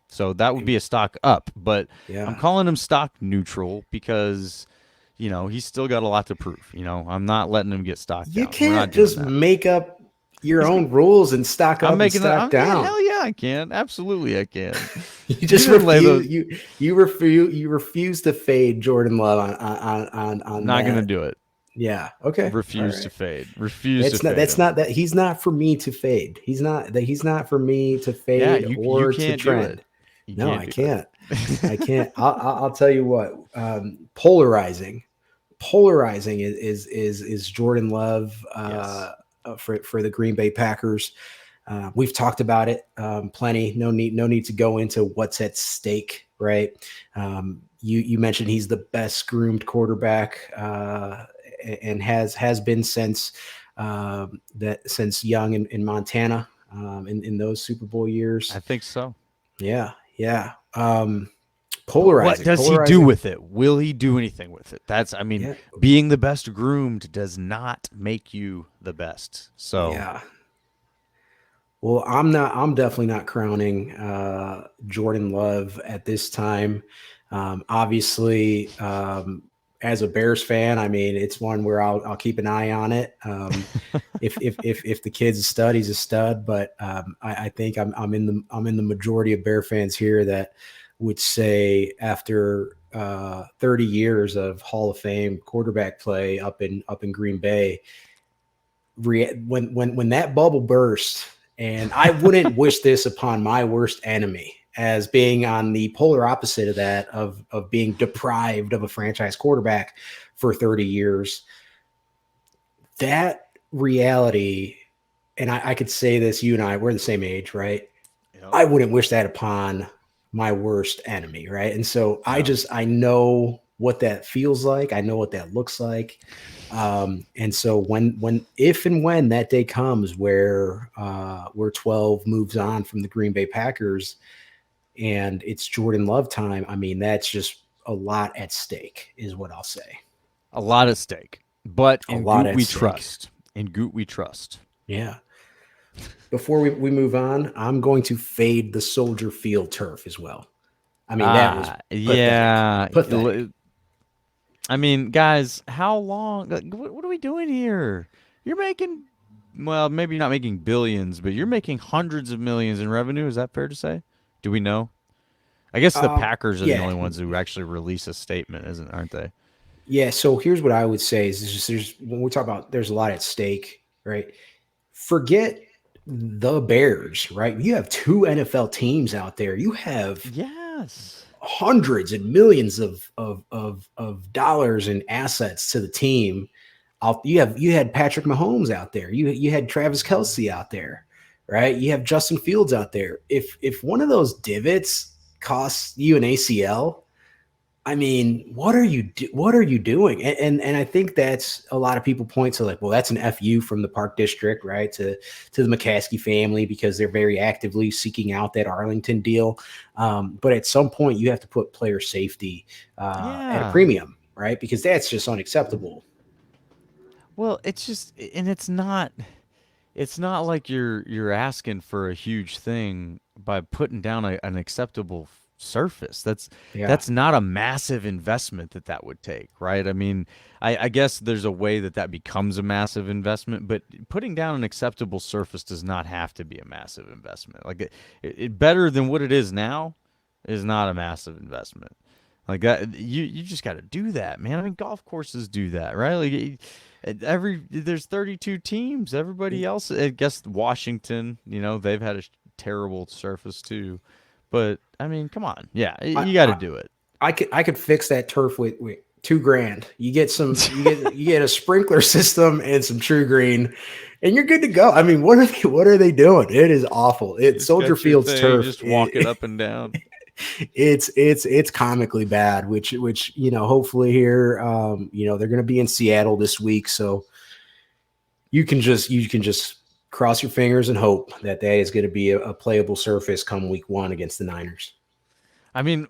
So that would be a stock up, but yeah. I'm calling him stock neutral because he's still got a lot to prove. I'm not letting him get stock down. You can't just make up your He's own rules and stock I'm up and making that. stock Yeah, down. hell yeah, I can. Absolutely, I can. You You just didn't lay those. refuse. You refuse to fade Jordan Love on Not gonna that. do it. Yeah. Okay. All Refuse to right. fade. Refuse to That's not. fade That's him. not that. He's not for me to fade. He's not for me to Yeah, fade you or to can't do it. trend. You No, can't I do can't. I it. can't. I'll tell you what. Polarizing. Polarizing is Jordan Love Yes. for the Green Bay Packers. We've talked about it plenty. No need to go into what's at stake, right? You mentioned he's the best groomed quarterback and has been since young in Montana in those Super Bowl I years. think so. Yeah, yeah. But what Polarizing, does he do polarizing. with it? Will he do anything with it? I mean, Yeah, being the best groomed does not make you the best. So, yeah. Well, I'm not. I'm definitely not crowning Jordan Love at this time. Obviously, as a Bears fan, I mean, it's one where I'll keep an eye on it. If the kid's a stud, he's a stud. But I think I'm in the majority of Bear fans here that would say after 30 years of Hall of Fame quarterback play up in Green Bay, when that bubble burst, and I wouldn't wish this upon my worst enemy as being on the polar opposite of that of being deprived of a franchise quarterback for 30 years. That reality, and I could say this, you and I, we're the same age, right? yep. I wouldn't wish that upon my worst enemy, right? And so No. I know what that feels like. I know what that looks like. And so if and when that day comes where 12 moves on from the Green Bay Packers and it's Jordan Love time, I mean that's just a lot at stake, is what I'll say. A lot at stake. But A in lot Goot at we stake. trust. In Goot we trust. Yeah. Before we move on, I'm going to fade the Soldier Field turf as well. I mean, that was pathetic. Yeah. Pathetic. I mean, guys, how long? Like, what are we doing here? You're making, well, maybe not making billions, but you're making hundreds of millions in revenue. Is that fair to say? Do we know? I guess the Packers are the Yeah. only ones who actually release a statement, aren't they? Yeah. So here's what I would say is just, there's when we talk about there's a lot at stake, right? Forget the Bears, right? You have two NFL teams out there. You have Yes. hundreds and millions of dollars in assets to the team. You had Patrick Mahomes out there. You had Travis Kelsey out there, right? You have Justin Fields out there. If one of those divots costs you an ACL, I mean, what are you doing? And I think that's a lot of people point to, like, well, that's an FU from the Park District, right? To the McCaskey family, because they're very actively seeking out that Arlington deal. But at some point, you have to put player safety at a Yeah. premium, right? Because that's just unacceptable. Well, it's just, and it's not like you're asking for a huge thing by putting down an acceptable surface. Yeah. That's not a massive investment that would take, right? I mean, I guess there's a way that becomes a massive investment, but putting down an acceptable surface does not have to be a massive investment. Like it better than what it is now is not a massive investment. Like that, you just got to do that, man. I mean, golf courses do that, right? Like there's 32 teams. Everybody else, I guess Washington, they've had a terrible surface too. But I mean, come on, yeah, I, you got to I, do it. I could fix that turf with $2,000. You get a sprinkler system and some True Green, and you're good to go. I mean, what are they doing? It is awful. You It just Soldier got your Field's thing, turf. just walk it up and down. It's comically bad. Which hopefully here, they're going to be in Seattle this week, so you can just cross your fingers and hope that is going to be a playable surface come week one against the Niners. I mean,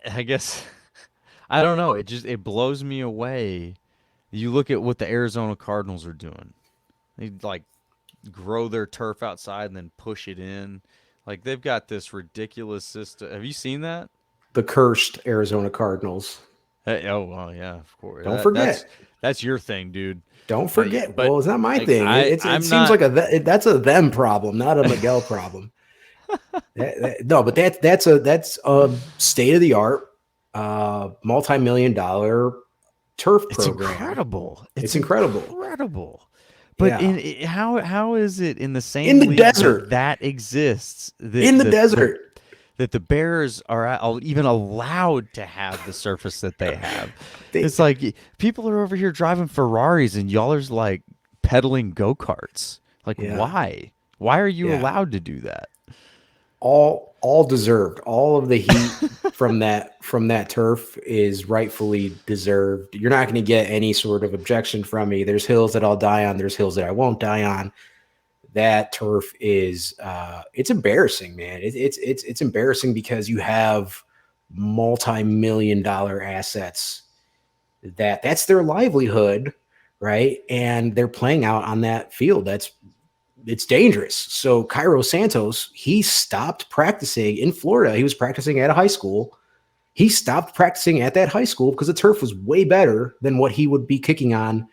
I guess I don't know. It blows me away. You look at what the Arizona Cardinals are doing. They like grow their turf outside and then push it in. Like they've got this ridiculous system. Have you seen that? The cursed Arizona Cardinals. Oh well, yeah, of course. Don't That's forget. your thing, dude. Don't forget. But Well, it's not my like thing. It I'm seems not. like that's a them problem, not a Miguel problem. No, but that's a state of the art, multi-million-dollar turf It's program. incredible. It's It's incredible. incredible. But Yeah, how is it in the in same the league desert, that exists in the desert. that the Bears are even allowed to have the surface that they have? They, It's like people are over here driving Ferraris and y'all are like pedaling go-karts. Like yeah, why? Why are you yeah. allowed to do that? All deserved. All of the heat from that turf is rightfully deserved. You're not going to get any sort of objection from me. There's hills that I'll die on. There's hills that I won't die on. That turf is it's embarrassing, man. It's embarrassing because you have multi-million-dollar assets that's their livelihood, right? And they're playing out on that field. It's dangerous. So Cairo Santos, he stopped practicing in Florida. He was practicing at a high school. He stopped practicing at that high school because the turf was way better than what he would be kicking on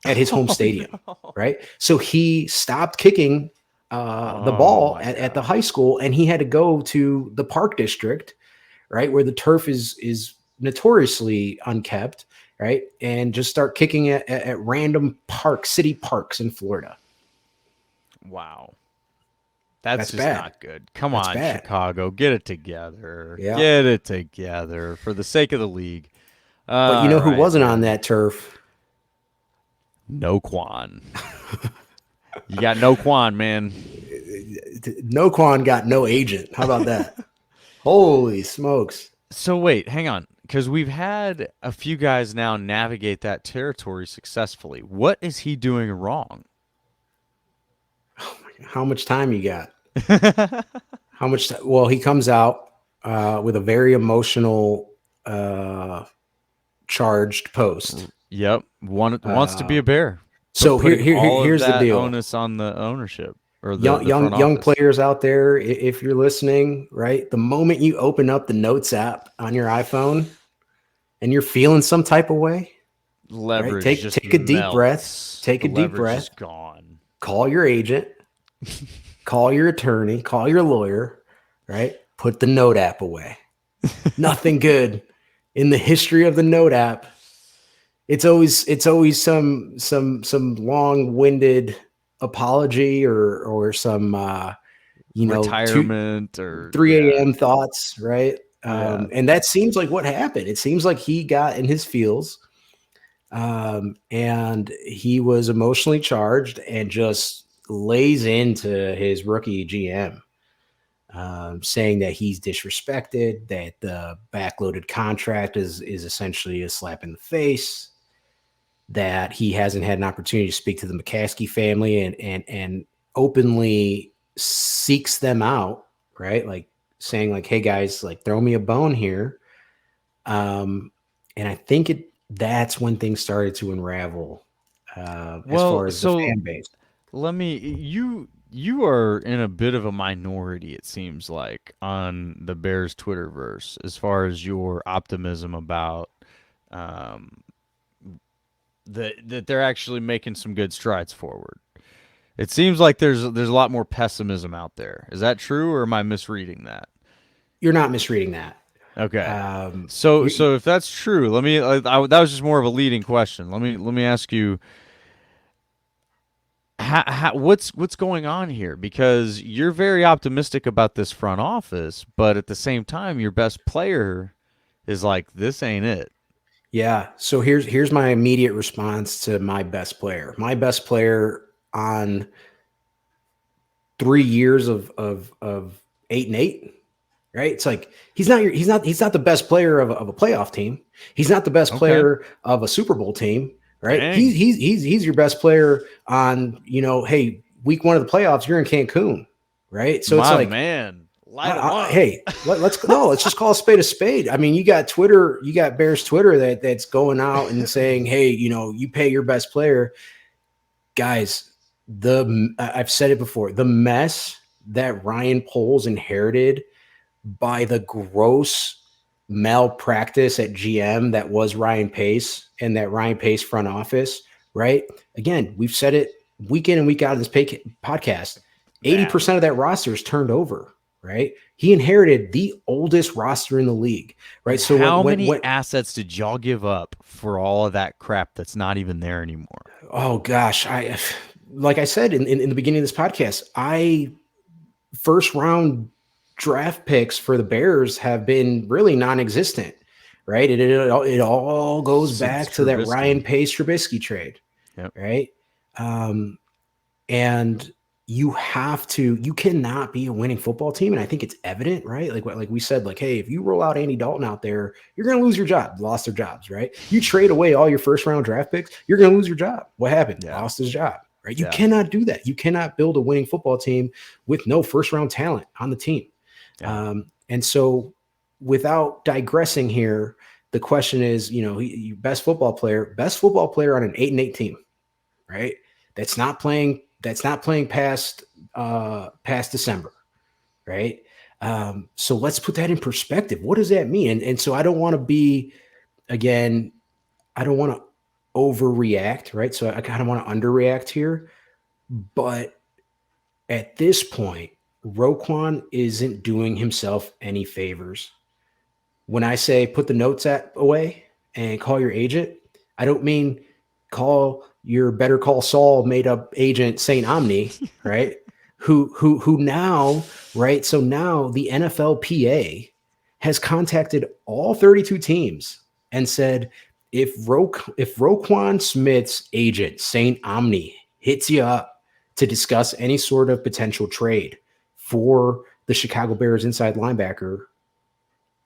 at his home Oh stadium, no. right? So he stopped kicking the Oh ball my at the god. high school, and he had to go to the park district, right, where the turf is notoriously unkept, right, and just start kicking it at random city parks in Florida. Wow. That's That's just bad. not good. Come That's on, bad. Chicago, get it together. Yeah. Get it together for the sake of the league. But you All know who right, wasn't on man. that turf? NOquan. You got NOquan, man. NOquan got no agent. How about that? Holy smokes. So wait, hang on, because we've had a few guys now navigate that territory successfully. What is he doing wrong? How much time you got? How much? Well, he comes out with a very emotional, charged post. Yep, wants to be Uh, a bear, so putting all of here's the that deal. onus on the ownership or the front Young office. players out there, if you're listening, right, the moment you open up the Notes app on your iPhone and you're feeling some type of way, right, Leverage just take a deep breath. melts. Take The a deep leverage breath. is gone. Call your agent. Call your attorney. Call your lawyer. Right. Put the Note app away. Nothing good in the history of the Note app. It's always some long-winded apology or some two Retirement or 3 yeah, a.m. thoughts, right? yeah. And that seems like what happened. It seems like he got in his feels, and he was emotionally charged and just lays into his rookie GM, saying that he's disrespected, that the backloaded contract is essentially a slap in the face, that he hasn't had an opportunity to speak to the McCaskey family and openly seeks them out, right? Like saying like, "Hey guys, like throw me a bone here." And I think that's when things started to unravel as Well, far as the so fan base. let me you are in a bit of a minority, it seems like, on the Bears Twitterverse as far as your optimism about um that they're actually making some good strides forward. It seems like there's a lot more pessimism out there. Is that true, or am I misreading that? You're not misreading that. Okay. Um, So if that's true, let me. That was just more of a leading question. Let me ask you, what's going on here? Because you're very optimistic about this front office, but at the same time, your best player is like, this ain't it. yeah. So here's my immediate response to my best player. My best player on 3 years of 8-8. Right? It's like he's not the best player of a playoff team. He's not the best Okay. player of a Super Bowl team. Right? Dang. He's your best player on hey, week one of the playoffs. You're in Cancun, right? So it's My like man, light him up. hey, let's just call a spade a spade. I mean, you got Bears Twitter that's going out and saying, hey, you pay your best player, guys. I've said it before, the mess that Ryan Poles inherited by the gross malpractice at GM that was Ryan Pace and that Ryan Pace front office, right? Again, we've said it week in and week out in this podcast. 80% of that roster is turned over, right? He inherited the oldest roster in the league, right? And So how when many assets did y'all give up for all of that crap that's not even there anymore? oh gosh, like I said in the beginning of this podcast, first round draft picks for the Bears have been really non-existent, right? It all goes Since back to that Ryan Trubisky. Pace Trubisky trade, Yep. right? And you cannot be a winning football team. And I think it's evident, right? Like we said, like, hey, if you roll out Andy Dalton out there, you're going to lose your job. Lost their jobs, right? You trade away all your first round draft picks, you're going to lose your job. What happened? Yeah. Lost his job, right? You Yeah. cannot do that. You cannot build a winning football team with no first round talent on the team. Yeah. And so without digressing here, the question is, best football player on an 8-8 team, right? That's not playing past December, right? So let's put that in perspective. What does that mean? And so I don't want to overreact, right? So I kind of want to underreact here. But at this point, Roquan isn't doing himself any favors. When I say put the notes away and call your agent, I don't mean call your Better Call Saul made up agent Saint Omni, right? who now, right? So now the NFLPA has contacted all 32 teams and said, if Roquan Smith's agent Saint Omni hits you up to discuss any sort of potential trade for the Chicago Bears inside linebacker,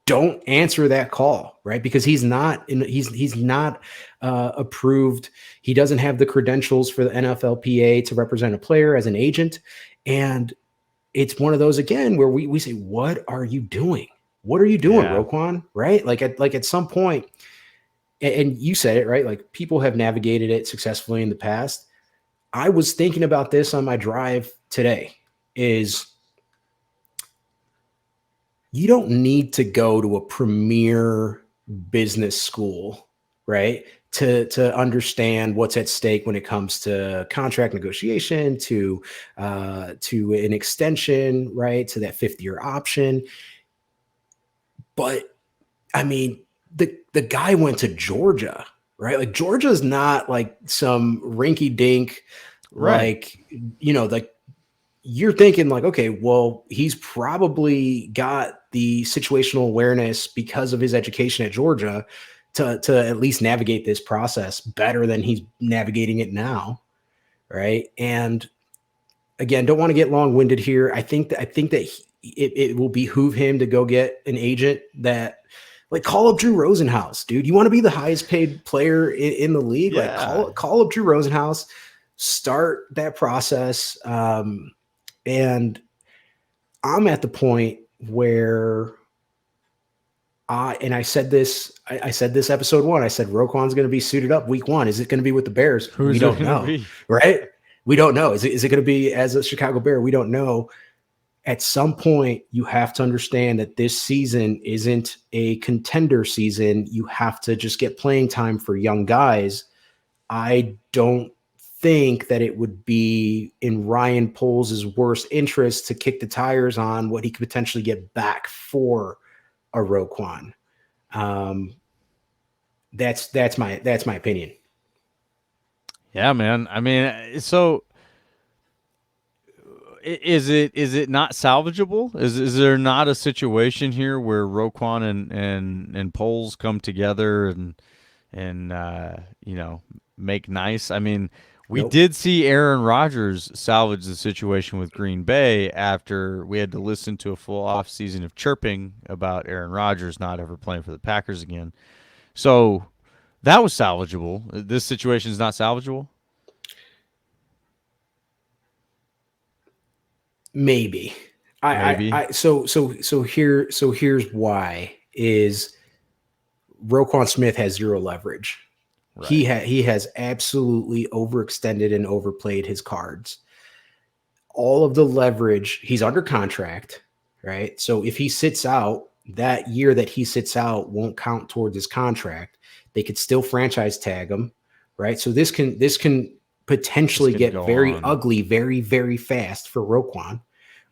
don't answer that call, right? Because he's not approved. He doesn't have the credentials for the NFLPA to represent a player as an agent. And it's one of those, again, where we say, what are you doing? What are you doing, Roquan? Right? Like at some point, and you said it, right? Like, people have navigated it successfully in the past. I was thinking about this on my drive today, is you don't need to go to a premier business school, right, to understand what's at stake when it comes to contract negotiation, to an extension, right, to that 5th-year option. But I mean, the guy went to Georgia, right? Like, Georgia's not like some rinky dink, Right. like you're thinking like, okay, well, he's probably got the situational awareness because of his education at Georgia to at least navigate this process better than he's navigating it now, right? And again, don't want to get long-winded here. I think that it will behoove him to go get an agent that, like, call up Drew Rosenhaus, dude. You want to be the highest paid player in the league? Yeah. Like, call up Drew Rosenhaus, start that process. And I'm at the point where I said this episode 1. I said Roquan's going to be suited up week 1. Is it going to be with the Bears? We don't know, right? We don't know. Is it going to be as a Chicago Bear? We don't know. At some point, you have to understand that this season isn't a contender season. You have to just get playing time for young guys. I don't think that it would be in Ryan Poles' worst interest to kick the tires on what he could potentially get back for a Roquan. That's my opinion. Yeah, man. I mean, so is it not salvageable? Is there not a situation here where Roquan and Poles come together and make nice? I mean, we did see Aaron Rodgers salvage the situation with Green Bay after we had to listen to a full offseason of chirping about Aaron Rodgers not ever playing for the Packers again. So that was salvageable. This situation is not salvageable. Maybe. So here's why is Roquan Smith has zero leverage. Right. He has absolutely overextended and overplayed his cards. All of the leverage, he's under contract, right? So if he sits out, that year that he sits out won't count towards his contract. They could still franchise tag him, right? So this can potentially get go very on. ugly very, very fast for Roquan,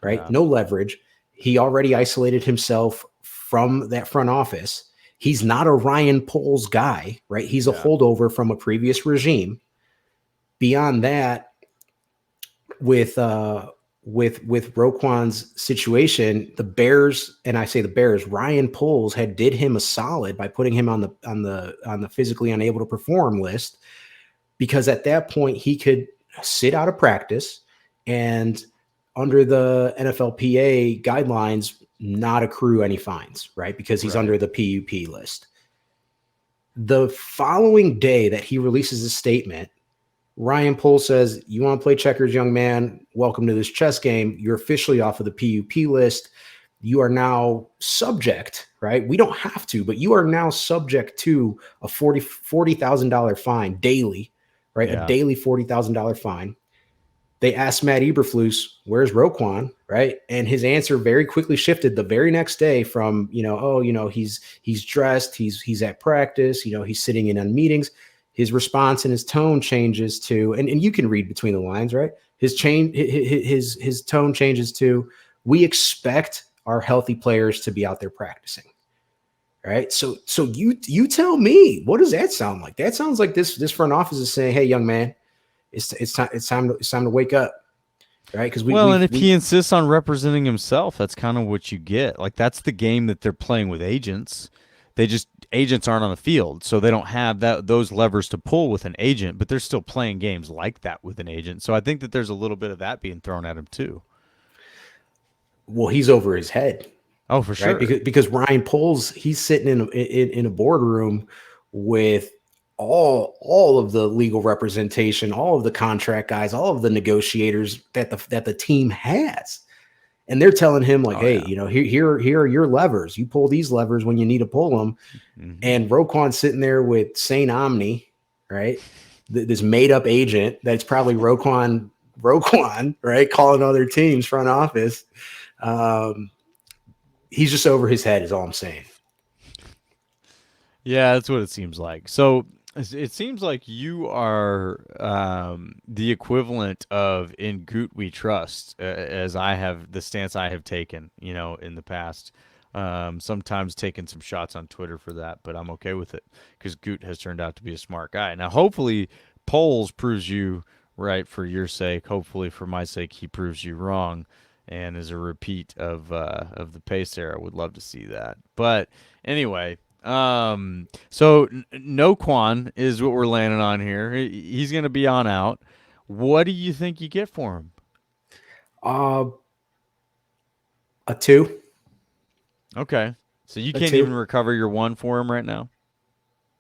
right? Yeah. No leverage. He already isolated himself from that front office. He's not a Ryan Poles guy, right? He's a holdover from a previous regime. Beyond that, with Roquan's situation, the Bears, and I say the Bears, Ryan Poles did him a solid by putting him on the physically unable to perform list, because at that point he could sit out of practice and under the NFLPA guidelines not accrue any fines, right? Because he's under the PUP list. The following day that he releases a statement, Ryan Poles says, "You want to play checkers, young man? Welcome to this chess game. You're officially off of the PUP list. You are now subject," right? We don't have to, but you are now subject to a $40,000 fine daily, right? Yeah. A daily $40,000 fine. They asked Matt Eberflus, "Where's Roquan?" Right? And his answer very quickly shifted the very next day from, he's dressed, he's at practice, he's sitting in on meetings. His response and his tone changes to, and you can read between the lines, right? His tone changes to, "We expect our healthy players to be out there practicing." Right? So you tell me, what does that sound like? That sounds like this front office is saying, "Hey, young man, it's time to wake up." Right? Because if he insists on representing himself, that's kind of what you get. Like, that's the game that they're playing with agents. Agents aren't on the field, so they don't have those levers to pull with an agent, but they're still playing games like that with an agent. So I think that there's a little bit of that being thrown at him too. Well, he's over his head. Oh, for sure. Right? Because Ryan Poles, he's sitting in a boardroom with all of the legal representation, all of the contract guys, all of the negotiators that the team has. And they're telling him, like, "Hey, here are your levers. You pull these levers when you need to pull them." Mm-hmm. And Roquan sitting there with Saint Omni, right? This made up agent that's probably Roquan, right? Calling other teams front office. He's just over his head is all I'm saying. Yeah, that's what it seems like. So it seems like you are the equivalent of "In Goot We Trust," as I have the stance I have taken, in the past. Sometimes taking some shots on Twitter for that, but I'm okay with it because Goot has turned out to be a smart guy. Now, hopefully, Poles proves you right for your sake. Hopefully, for my sake, he proves you wrong and is a repeat of the Pace era. Would love to see that. But anyway. So NOquan is what we're landing on here. He's going to be on out. What do you think you get for him? A 2. Okay. So you can't even recover your 1 for him right now?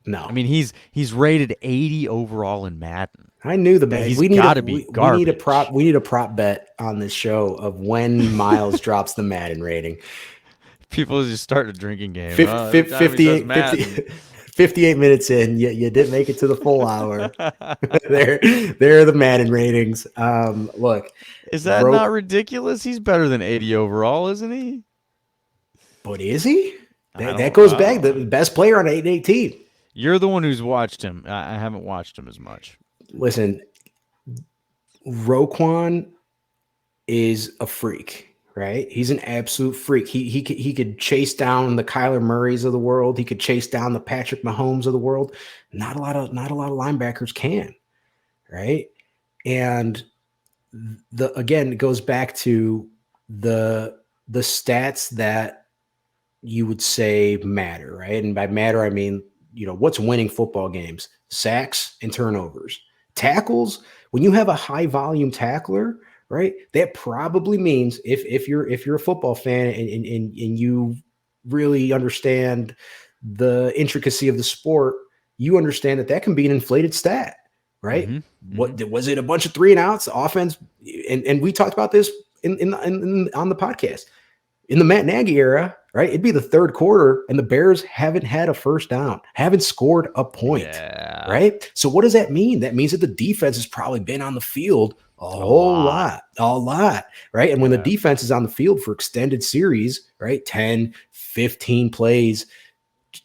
No. I mean, he's rated 80 overall in Madden. I knew the bet. He's got to be garbage. We need a prop bet on this show of when Myles drops the Madden rating. People just start a drinking game. 58 minutes in, you didn't make it to the full hour. There are the Madden ratings. Look, is that not ridiculous? He's better than 80 overall, isn't he? But is he? That goes back the best player on 818. You're the one who's watched him. I haven't watched him as much. Listen, Roquan is a freak. Right? He's an absolute freak. He could chase down the Kyler Murrays of the world. He could chase down the Patrick Mahomes of the world. Not a lot of linebackers can, right? And again, it goes back to the stats that you would say matter, right? And by matter, I mean, what's winning football games? Sacks and turnovers. Tackles, when you have a high volume tackler, right? That probably means if you're a football fan and you really understand the intricacy of the sport, you understand that can be an inflated stat, right? Mm-hmm. What was it? A bunch of 3 and outs, offense, and we talked about this on the podcast in the Matt Nagy era, right? It'd be the 3rd quarter, and the Bears haven't had a first down, haven't scored a point, right? So what does that mean? That means that the defense has probably been on the field a lot, right? And when the defense is on the field for extended series, right, 10, 15 plays,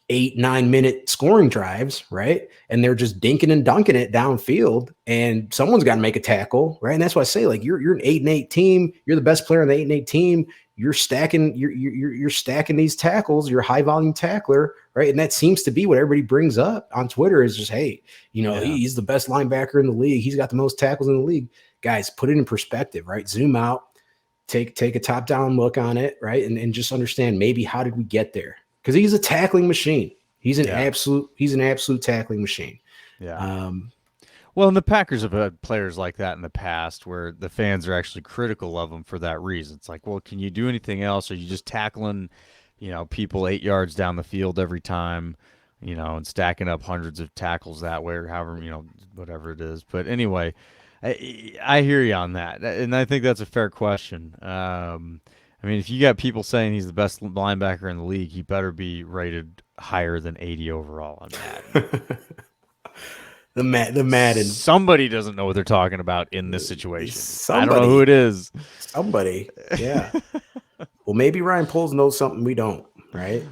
8-9 minute scoring drives, right? And they're just dinking and dunking it downfield, and someone's got to make a tackle, right? And that's why I say, like, you're an 8-8 team. You're the best player on the 8-8 team. You're stacking, you're stacking these tackles. You're a high volume tackler, right? And that seems to be what everybody brings up on Twitter is just, hey, he's the best linebacker in the league. He's got the most tackles in the league. Guys, put it in perspective, right? Zoom out, take a top down look on it, right? And just understand maybe how did we get there? Because he's a tackling machine. He's an absolute tackling machine. Yeah. Well, and the Packers have had players like that in the past where the fans are actually critical of them for that reason. It's like, well, can you do anything else? Are you just tackling, people 8 yards down the field every time, and stacking up hundreds of tackles that way or however, whatever it is. But anyway, I hear you on that. And I think that's a fair question. I mean, if you got people saying he's the best linebacker in the league, he better be rated higher than 80 overall on that. the Madden. Somebody doesn't know what they're talking about in this situation. Somebody, I don't know who it is. Somebody, yeah. Well, maybe Ryan Poles knows something we don't, right?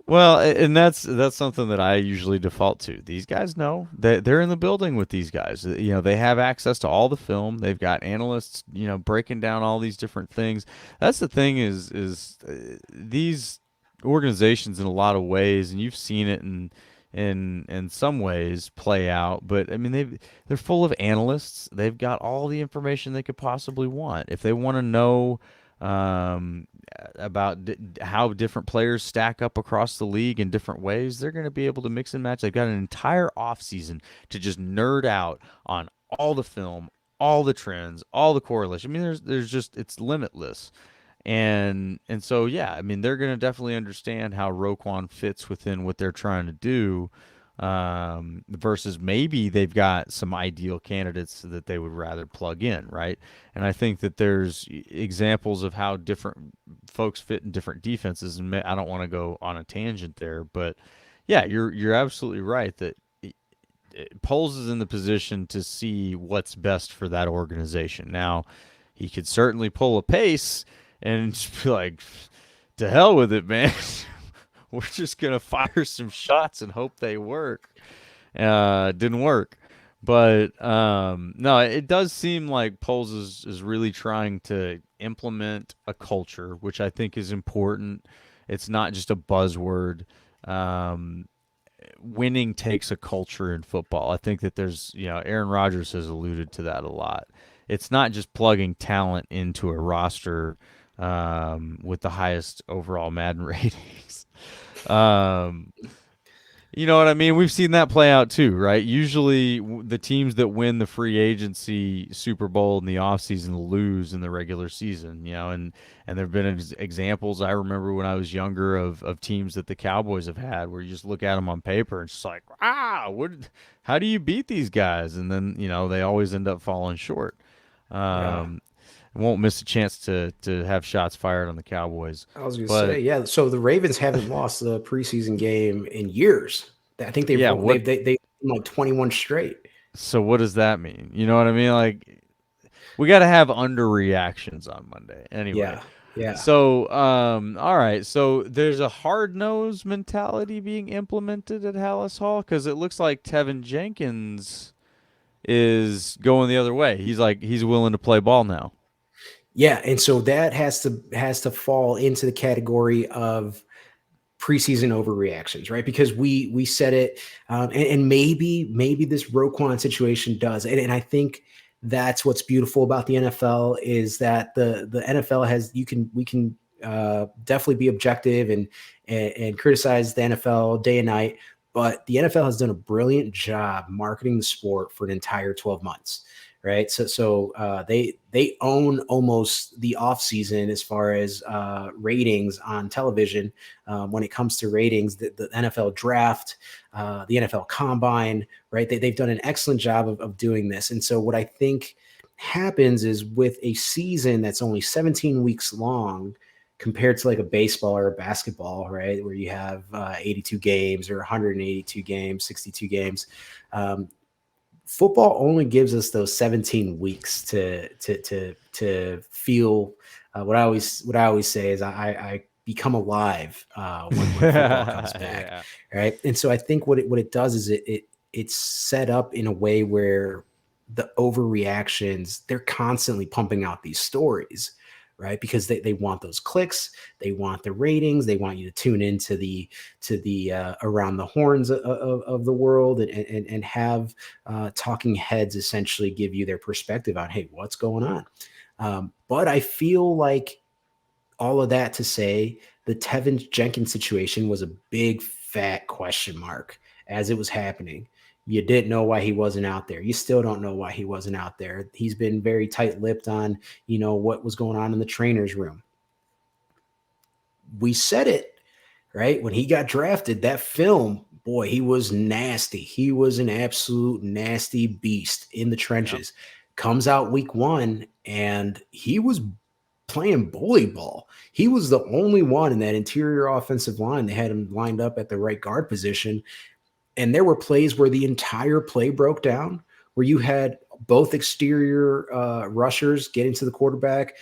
Well, and that's something that I usually default to. These guys know they're in the building with these guys. They have access to all the film. They've got analysts, breaking down all these different things. That's the thing is these organizations in a lot of ways, and you've seen it in some ways play out. But I mean, they're full of analysts. They've got all the information they could possibly want. If they want to know about how different players stack up across the league in different ways, they're going to be able to mix and match. They've got an entire offseason to just nerd out on all the film, all the trends, all the correlation. I mean, there's just, it's limitless. And so yeah, I mean, they're going to definitely understand how Roquan fits within what they're trying to do, versus maybe they've got some ideal candidates that they would rather plug in, right? And I think that there's examples of how different folks fit in different defenses, and I don't want to go on a tangent there, but yeah, you're absolutely right that Poles is in the position to see what's best for that organization. Now, he could certainly pull a pace and just be like, to hell with it, man. We're just going to fire some shots and hope they work. Didn't work. But no, it does seem like Poles is really trying to implement a culture, which I think is important. It's not just a buzzword. Winning takes a culture in football. I think that there's, Aaron Rodgers has alluded to that a lot. It's not just plugging talent into a roster with the highest overall Madden ratings. You know what I mean? We've seen that play out too, right? Usually the teams that win the free agency Super Bowl in the offseason lose in the regular season, and there have been examples I remember when I was younger of teams that the Cowboys have had where you just look at them on paper and it's just like, how do you beat these guys? And then, they always end up falling short. Won't miss a chance to have shots fired on the Cowboys. I was going to say, yeah. So the Ravens haven't lost the preseason game in years. I think they've like 21 straight. So what does that mean? You know what I mean? Like, we got to have underreactions on Monday. Anyway. Yeah. So, all right. So there's a hard-nosed mentality being implemented at Hallis Hall because it looks like Tevin Jenkins is going the other way. He's willing to play ball now. Yeah, and so that has to fall into the category of preseason overreactions, right? Because we said it, and maybe this Roquan situation does, and I think that's what's beautiful about the NFL is that the NFL has we can definitely be objective and criticize the NFL day and night, but the NFL has done a brilliant job marketing the sport for an entire 12 months. Right. So they own almost the off season as far as ratings on television. When it comes to ratings, the NFL draft, the NFL combine, right. They've done an excellent job of doing this. And so what I think happens is with a season that's only 17 weeks long compared to like a baseball or a basketball, right, where you have 82 games or 182 games, 62 games. Football only gives us those 17 weeks to feel. What I always say is I become alive when football comes back, Yeah. right? And so I think what it does is it's set up in a way where the overreactions, they're constantly pumping out these stories, right? Because they want those clicks, they want the ratings, they want you to tune into the around the horns of the world, and have talking heads essentially give you their perspective on, hey, what's going on. But I feel like all of that to say the Tevin Jenkins situation was a big fat question mark as it was happening. You didn't know why he wasn't out there. You still don't know why he wasn't out there. He's been very tight-lipped on, what was going on in the trainer's room. We said it, right? When he got drafted, that film, boy, he was nasty. He was an absolute nasty beast in the Yep. trenches. Comes out week one, and he was playing bully ball. He was the only one in that interior offensive line. They had him lined up at the right guard position. And there were plays where the entire play broke down, where you had both exterior rushers get into the quarterback.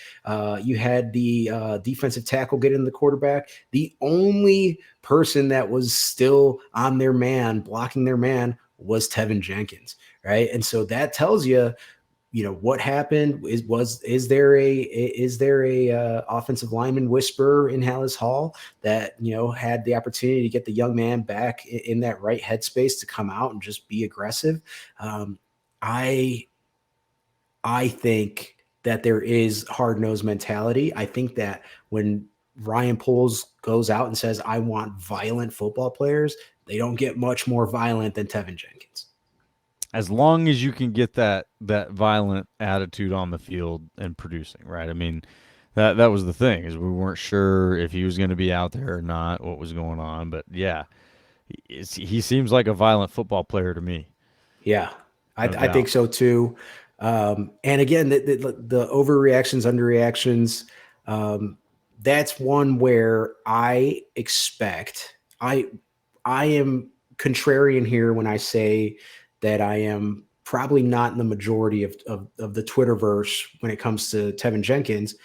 You had the defensive tackle get into the quarterback. The only person that was still on their man, blocking their man, was Tevin Jenkins, right? And so that tells you, what happened. Is there a offensive lineman whisperer in Hallis Hall that had the opportunity to get the young man back in that right headspace to come out and just be aggressive? Um, i i think that there is hard-nosed mentality. I think that when Ryan Poles goes out and says, I want violent football players, they don't get much more violent than Tevin Jenkins. As long as you can get that violent attitude on the field and producing, right? I mean, that was the thing, is we weren't sure if he was going to be out there or not, what was going on. But yeah, he seems like a violent football player to me, Yeah, no I think doubt. so too. And again, the overreactions, underreactions, um, that's one where I am contrarian here when I say that I am probably not in the majority of the Twitterverse when it comes to Tevin Jenkins,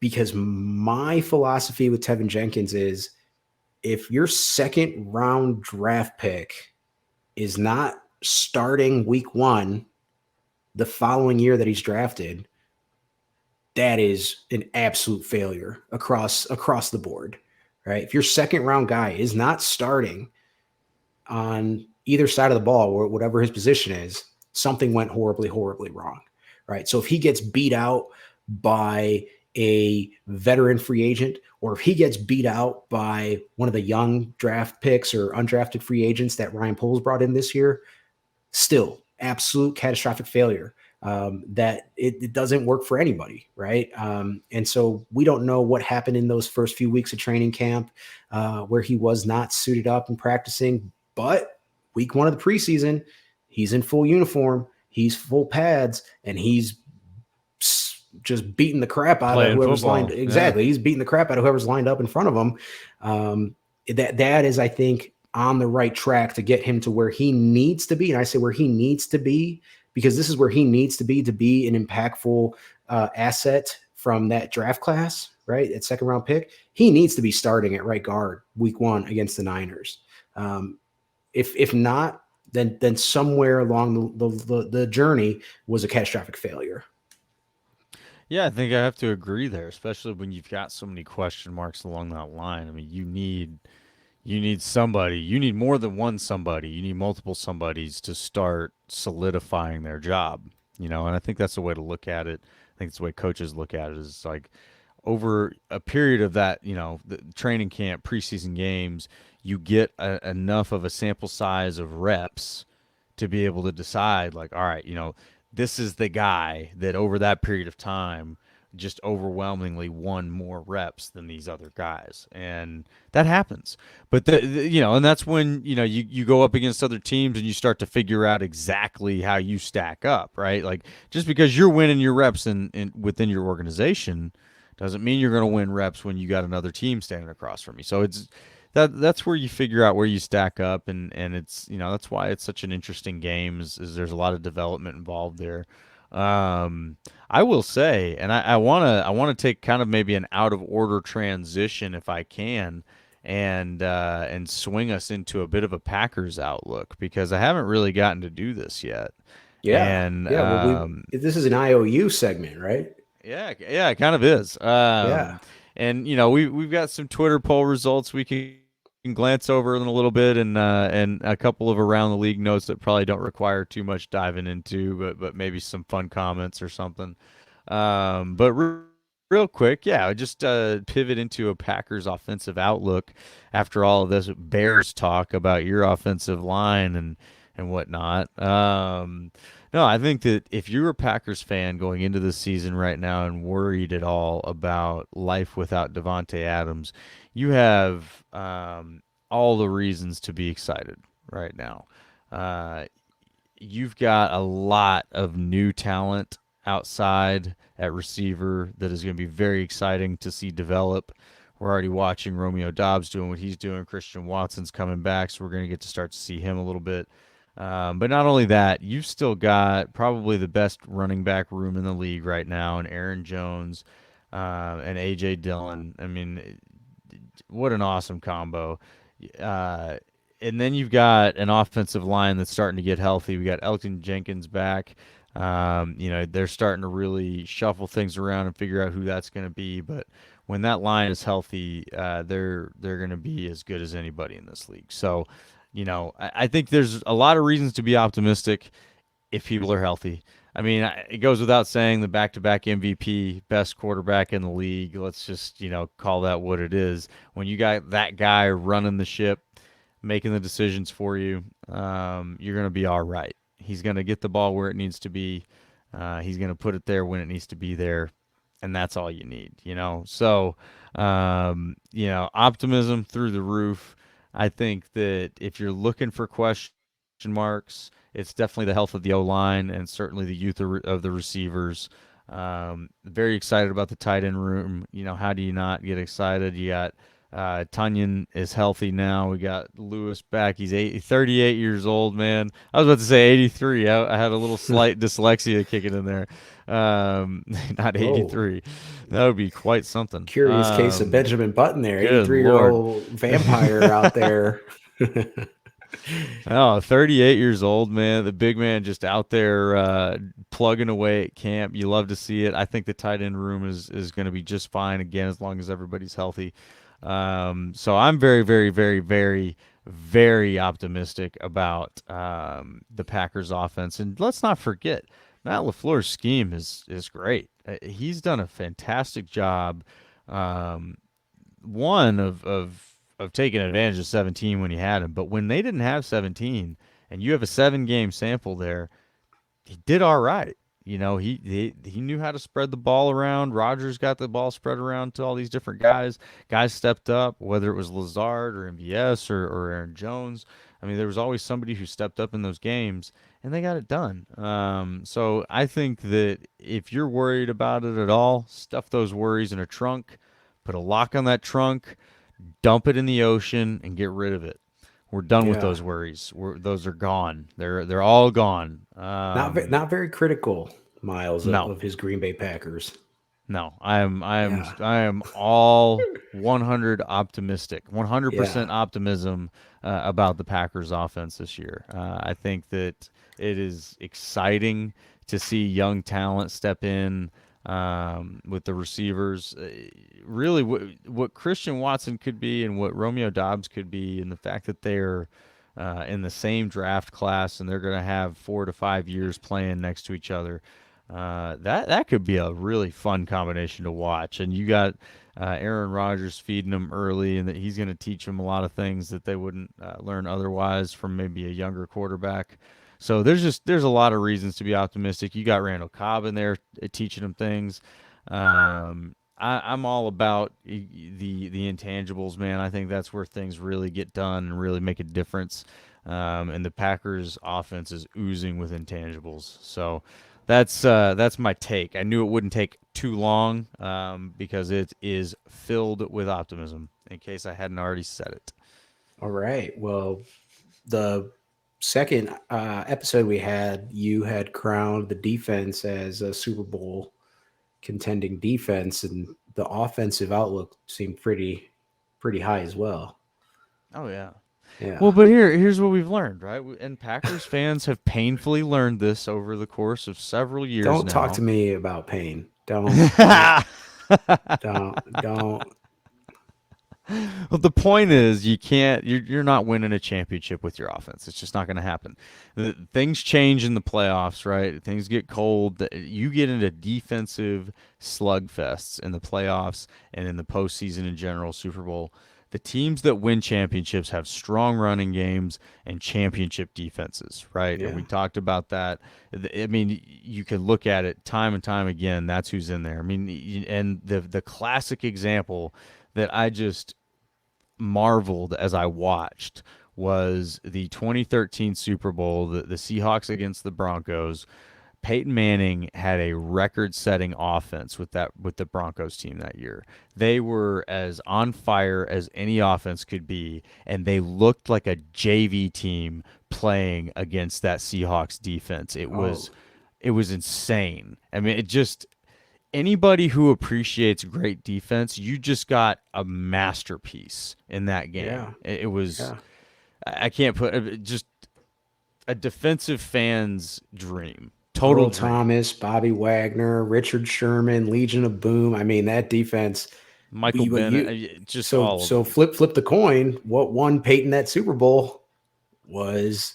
because my philosophy with Tevin Jenkins is, if your second round draft pick is not starting week one the following year that he's drafted, that is an absolute failure across the board, right? If your second round guy is not starting on either side of the ball, or whatever his position is, something went horribly, horribly wrong, right? So if he gets beat out by a veteran free agent, or if he gets beat out by one of the young draft picks or undrafted free agents that Ryan Poles brought in this year, still absolute catastrophic failure. That it doesn't work for anybody, right? And so we don't know what happened in those first few weeks of training camp, where he was not suited up and practicing. But week one of the preseason, he's in full uniform, he's full pads, and he's just beating the crap out of Playing whoever's lined. football, yeah. Exactly, he's beating the crap out of whoever's lined up in front of him. That is, I think, on the right track to get him to where he needs to be. And I say where he needs to be, because this is where he needs to be an impactful asset from that draft class, right? At second round pick, he needs to be starting at right guard week one against the Niners. If not, then somewhere along the journey was a catastrophic failure. Yeah, I think I have to agree there, especially when you've got so many question marks along that line. I mean, you need somebody. You need more than one somebody. You need multiple somebodies to start solidifying their job. And I think that's the way to look at it. I think it's the way coaches look at it, is like, over a period of that, the training camp, preseason games, you get enough of a sample size of reps to be able to decide, like, all right, this is the guy that over that period of time just overwhelmingly won more reps than these other guys. And that happens. But and that's when, you go up against other teams and you start to figure out exactly how you stack up, right? Like, just because you're winning your reps in within your organization doesn't mean you're going to win reps when you got another team standing across from you. So that's where you figure out where you stack up, and it's, that's why it's such an interesting game, is there's a lot of development involved there. I will say, and I wanna take kind of maybe an out of order transition if I can, and swing us into a bit of a Packers outlook because I haven't really gotten to do this yet. Yeah. And Yeah. Well, this is an IOU segment, right? yeah, it kind of is. Yeah. And we've got some Twitter poll results we can glance over in a little bit, and a couple of around the league notes that probably don't require too much diving into, but maybe some fun comments or something. But real quick, yeah, just pivot into a Packers offensive outlook after all of this Bears talk about your offensive line and whatnot. No, I think that if you're a Packers fan going into the season right now and worried at all about life without Devontae Adams, you have all the reasons to be excited right now. Uh, you've got a lot of new talent outside at receiver that is going to be very exciting to see develop. We're already watching Romeo Dobbs doing what he's doing. Christian Watson's coming back, so we're going to get to start to see him a little bit. But not only that, you've still got probably the best running back room in the league right now, and Aaron Jones and AJ Dillon. I mean, what an awesome combo. Uh, and then you've got an offensive line that's starting to get healthy. We got Elton Jenkins back. They're starting to really shuffle things around and figure out who that's going to be. But when that line is healthy, they're going to be as good as anybody in this league. So, I think there's a lot of reasons to be optimistic if people are healthy. I mean, it goes without saying the back-to-back MVP, best quarterback in the league. Let's just, call that what it is. When you got that guy running the ship, making the decisions for you, you're going to be all right. He's going to get the ball where it needs to be. He's going to put it there when it needs to be there, and that's all you need. So, optimism through the roof. I think that if you're looking for question marks, it's definitely the health of the O line and certainly the youth of the receivers. Very excited about the tight end room. How do you not get excited? You got Tunyon is healthy now. We got Lewis back. He's 38 years old, man. I was about to say 83. I had a little slight dyslexia kicking in there. Not Whoa. 83. That would be quite something. Curious case of Benjamin Button there, Good 83-year Lord. old vampire out there. Oh, 38 years old, man. The big man just out there plugging away at camp. You love to see it. I think the tight end room is going to be just fine again as long as everybody's healthy. So I'm very, very, very, very, very optimistic about the Packers offense. And let's not forget, Matt LaFleur's scheme is great. He's done a fantastic job. Um, one of taking advantage of 17 when you had him, but when they didn't have 17 and you have a 7 game sample there, he did all right. He knew how to spread the ball around. Rodgers got the ball spread around to all these different guys. Guys stepped up, whether it was Lazard or MVS or Aaron Jones. I mean, there was always somebody who stepped up in those games, and they got it done. So I think that if you're worried about it at all, stuff those worries in a trunk, put a lock on that trunk, dump it in the ocean, and get rid of it. We're done with Yeah. those worries. Those are gone. They're all gone. Not very critical, Miles, No, of his Green Bay Packers. no. I am Yeah. I am all 100 optimistic, 100% Yeah. optimism about the Packers offense this year. I think that it is exciting to see young talent step in with the receivers. Really, what Christian Watson could be and what Romeo Dobbs could be, and the fact that they're in the same draft class and they're going to have 4 to 5 years playing next to each other. That could be a really fun combination to watch. And you got Aaron Rodgers feeding them early, and that he's going to teach them a lot of things that they wouldn't learn otherwise from maybe a younger quarterback. So there's a lot of reasons to be optimistic. You got Randall Cobb in there teaching them things. I'm all about the intangibles, man. I think that's where things really get done and really make a difference. And the Packers' offense is oozing with intangibles. So that's my take. I knew it wouldn't take too long because it is filled with optimism. In case I hadn't already said it. All right. Well, the second episode we had, you had crowned the defense as a Super Bowl contending defense, and the offensive outlook seemed pretty high as well. Oh yeah. Yeah. Well, but here's what we've learned, right? And Packers fans have painfully learned this over the course of several years Don't talk now. to me about pain. Don't. Well, the point is, you can't. You're not winning a championship with your offense. It's just not going to happen. Things change in the playoffs, right? Things get cold. You get into defensive slugfests in the playoffs and in the postseason in general, Super Bowl. The teams that win championships have strong running games and championship defenses, right? And Yeah. we talked about that. I mean, you can look at it time and time again. That's who's in there. I mean, and the classic example that I just marveled as I watched was the 2013 Super Bowl, the Seahawks against the Broncos. Peyton Manning had a record-setting offense with the Broncos team that year. They were as on fire as any offense could be, and they looked like a JV team playing against that Seahawks defense. Oh, It was insane. I mean, it just anybody who appreciates great defense, you just got a masterpiece in that yeah. game. It was Yeah. I can't put just a defensive fan's dream. Total Earl dream. Thomas, Bobby Wagner, Richard Sherman, Legion of Boom. I mean, that defense. Michael You, Bennett, you just so all of so them. flip the coin. What won Peyton that Super Bowl was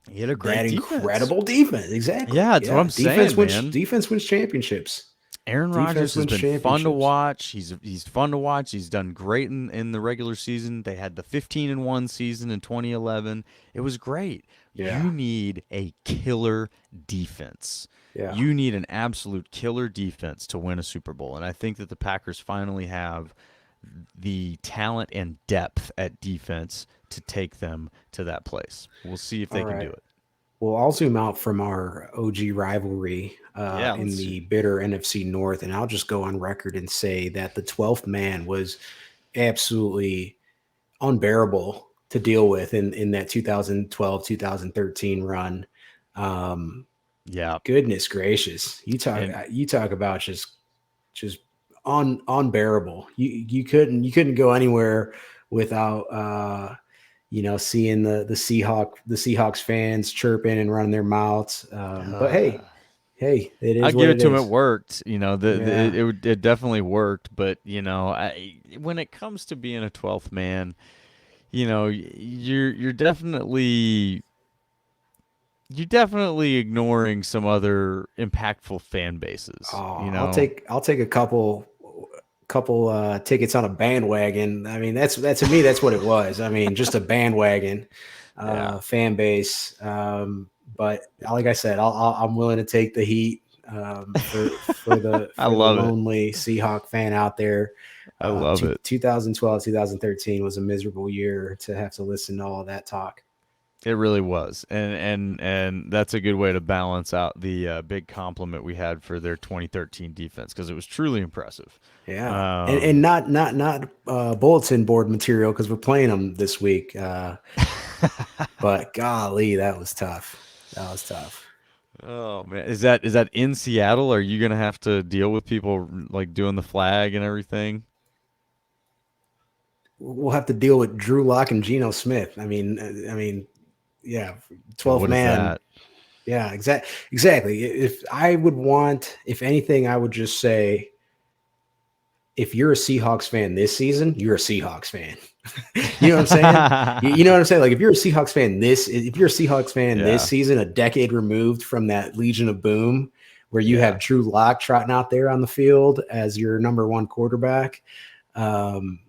He had a that great defense. incredible defense. Exactly. Yeah, that's what Yeah. I'm saying, man. Defense wins championships. Aaron Rodgers Defense has wins been fun to championships. watch. He's fun to watch. He's done great in the regular season. They had the 15-1 season in 2011. It was great. Yeah. You need a killer defense. Yeah. You need an absolute killer defense to win a Super Bowl. And I think that the Packers finally have the talent and depth at defense to take them to that place. We'll see if they All can right. do it. Well, I'll zoom out from our OG rivalry Yeah, in let's the see. bitter NFC North, and I'll just go on record and say that the 12th man was absolutely unbearable to deal with in that 2012 2013 run. Um, Yeah. Goodness gracious, And you talk about just unbearable. You couldn't go anywhere without seeing the Seahawks fans chirping and running their mouths. But hey, it I'll is what give it it to him. It is. worked. You know, Yeah. it definitely worked. But when it comes to being a 12th man, you're definitely ignoring some other impactful fan bases. Oh, I'll take a couple tickets on a bandwagon. I mean, that's to me that's what it was. I mean, just a bandwagon Yeah, fan base. But like I said, I'm willing to take the heat I for the love it. lonely Seahawk fan out there. I love it. 2012, 2013 was a miserable year to have to listen to all that talk. It really was, and that's a good way to balance out the big compliment we had for their 2013 defense because it was truly impressive. Yeah, and Um, not bulletin board material because we're playing them this week. But golly, that was tough. That was tough. oh man, is that in Seattle? Are you gonna have to deal with people like doing the flag and everything? We'll have to deal with Drew Lock and Geno Smith. Yeah, And 12th what is man. that? Yeah, exactly. If anything, I would just say, if you're a Seahawks fan this season, you're a Seahawks fan. You know what I'm saying? You know what I'm saying? Like if you're a Seahawks fan this Yeah. season, a decade removed from that Legion of Boom, where you Yeah. have Drew Lock trotting out there on the field as your number one quarterback, um,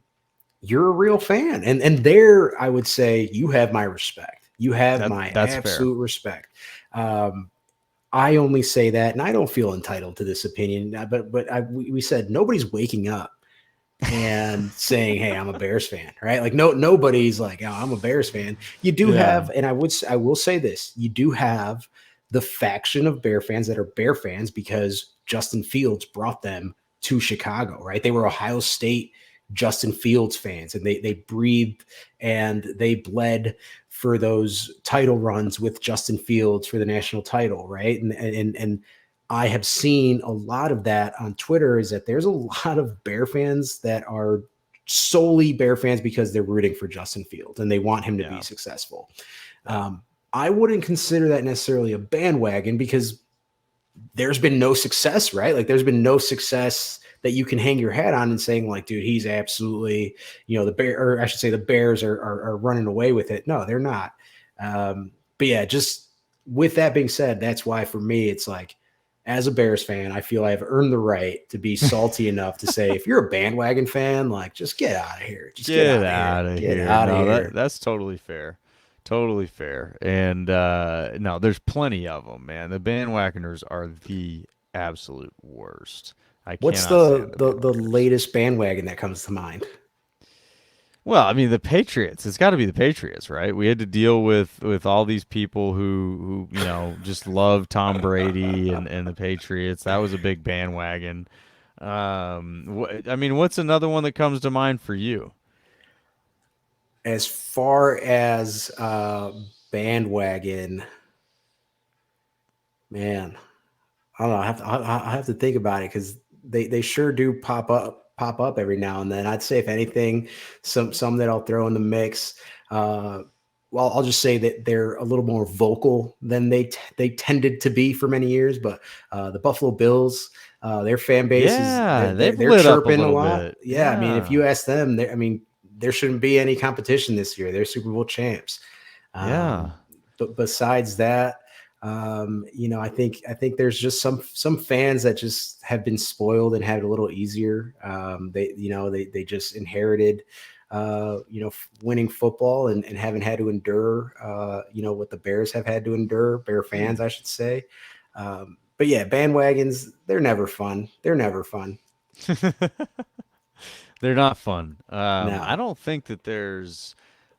you're a real fan. And there, I would say you have my respect. You have my That's fair. absolute respect. Um, I only say that, and I don't feel entitled to this opinion, but we said nobody's waking up and saying, "Hey, I'm a Bears fan," right? Like nobody's like, "Oh, I'm a Bears fan." You do Yeah. have, and I will say this: you do have the faction of Bear fans that are Bear fans because Justin Fields brought them to Chicago, right? They were Ohio State Justin Fields fans, and they breathed and they bled for those title runs with Justin Fields for the national title, right? And I have seen a lot of that on Twitter, is that there's a lot of Bear fans that are solely Bear fans because they're rooting for Justin Fields and they want him to be Yeah. successful. Yeah. I wouldn't consider that necessarily a bandwagon because there's been no success, right? Like there's been no success that you can hang your hat on and saying like, dude, he's absolutely, the Bear, or I should say the Bears are running away with it. No, they're not. But yeah, just with that being said, that's why for me, it's like, as a Bears fan, I feel I've earned the right to be salty enough to say, if you're a bandwagon fan, like just get out of here. Just get Get out of here. out of Get here. out of No, here. that's totally fair. Totally fair. And no, there's plenty of them, man. The bandwagoners are the absolute worst. I What's cannot stand the the bandwagoners. latest bandwagon that comes to mind? Well, I mean, the Patriots. It's got to be the Patriots, right? We had to deal with all these people who just love Tom Brady and the Patriots. That was a big bandwagon. I mean, what's another one that comes to mind for you? As far as bandwagon, man, I don't know. I have to think about it because they sure do pop up every now and then. I'd say if anything, some that I'll throw in the mix. Well, I'll just say that they're a little more vocal than they tended to be for many years. But the Buffalo Bills, their fan base is Yeah, they've they're lit up a chirping a little lot. bit. Yeah, I mean, if Yeah, you ask them, I mean, there shouldn't be any competition this year. They're Super Bowl champs. yeah. But besides that, I think there's just some fans that just have been spoiled and had it a little easier. They just inherited, winning football and haven't had to endure, what the Bears have had to endure. Bear Hmm. fans, I should say. But yeah, bandwagons, they're never fun. They're never fun. They're not fun. I No, don't think that there's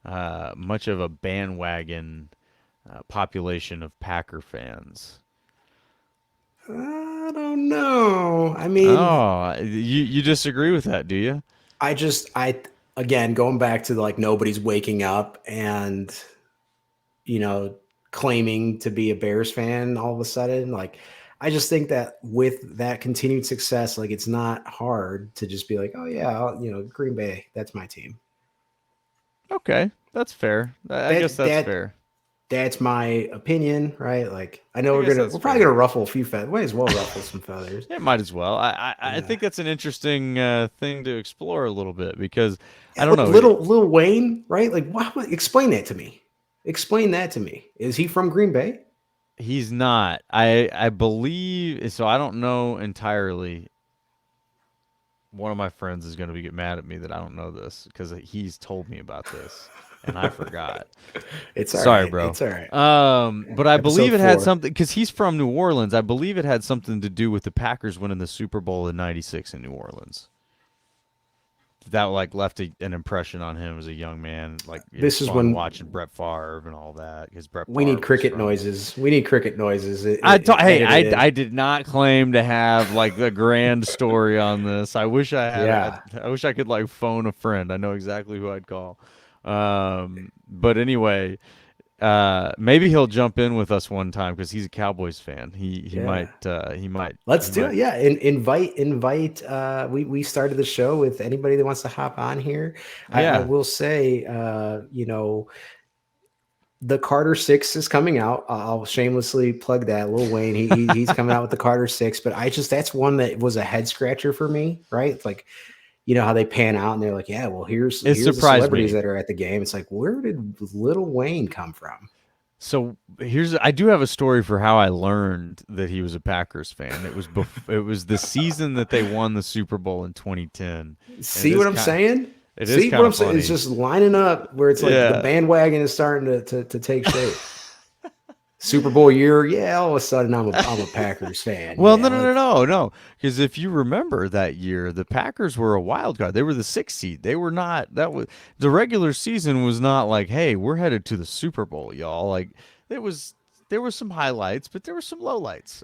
much of a bandwagon population of Packer fans. I don't know. I mean, Oh, you disagree with that, do you? I again going back to like nobody's waking up and you know claiming to be a Bears fan all of a sudden. Like, I just think that with that continued success, like it's not hard to just be like, oh yeah, Green Bay, that's my team. Okay, that's fair. I guess That that's that fair. that's my opinion, right? Like, I know I guess we're that's probably gonna fair. ruffle a few feathers. Might as well ruffle some feathers. Yeah, might as well. I Yeah. think that's an interesting thing to explore a little bit because I Yeah, don't like know. Lil Wayne, right? Like, explain that to me. Explain that to me. Is he from Green Bay? He's not. I believe so. I don't know entirely. One of my friends is going to get mad at me that I don't know this because he's told me about this and I forgot. It's all Sorry, right. bro. It's all right. But I believe Episode it had 4. something because he's from New Orleans. I believe it had something to do with the Packers winning the Super Bowl in '96 in New Orleans. That like left an impression on him as a young man. Like it was This is fun when watching Brett Favre and all that because Brett we Favre need was cricket from. noises. We need cricket noises. Hey, Edit it in. I did not claim to have like the grand story on this. I wish I had. Yeah. I wish I could like phone a friend. I know exactly who I'd call. But anyway, maybe he'll jump in with us one time because he's a Cowboys fan. He Yeah. might. He might. Let's He do might. it. Yeah. Invite. We started the show with anybody that wants to hop on here. I Yeah. will say, the Carter Six is coming out. I'll shamelessly plug that. Lil Wayne, he's coming out with the Carter Six, but that's one that was a head scratcher for me, right? It's like, how they pan out and they're like, yeah, well, It here's the surprised celebrities me. that are at the game. It's like, where did Lil Wayne come from? So I do have a story for how I learned that he was a Packers fan. It was the season that they won the Super Bowl in 2010, and See what I'm saying? it is See what kind I'm of saying? It's funny. just lining up where it's like the Yeah. bandwagon is starting to take shape. Super Bowl year, yeah. All of a sudden, I'm a Packers fan. Well, Yeah, let's. no. Because if you remember that year, the Packers were a wild card. They were the 6th seed. They were not. That was the regular season was not like, hey, we're headed to the Super Bowl, y'all. Like it was. There were some highlights, but there were some lowlights.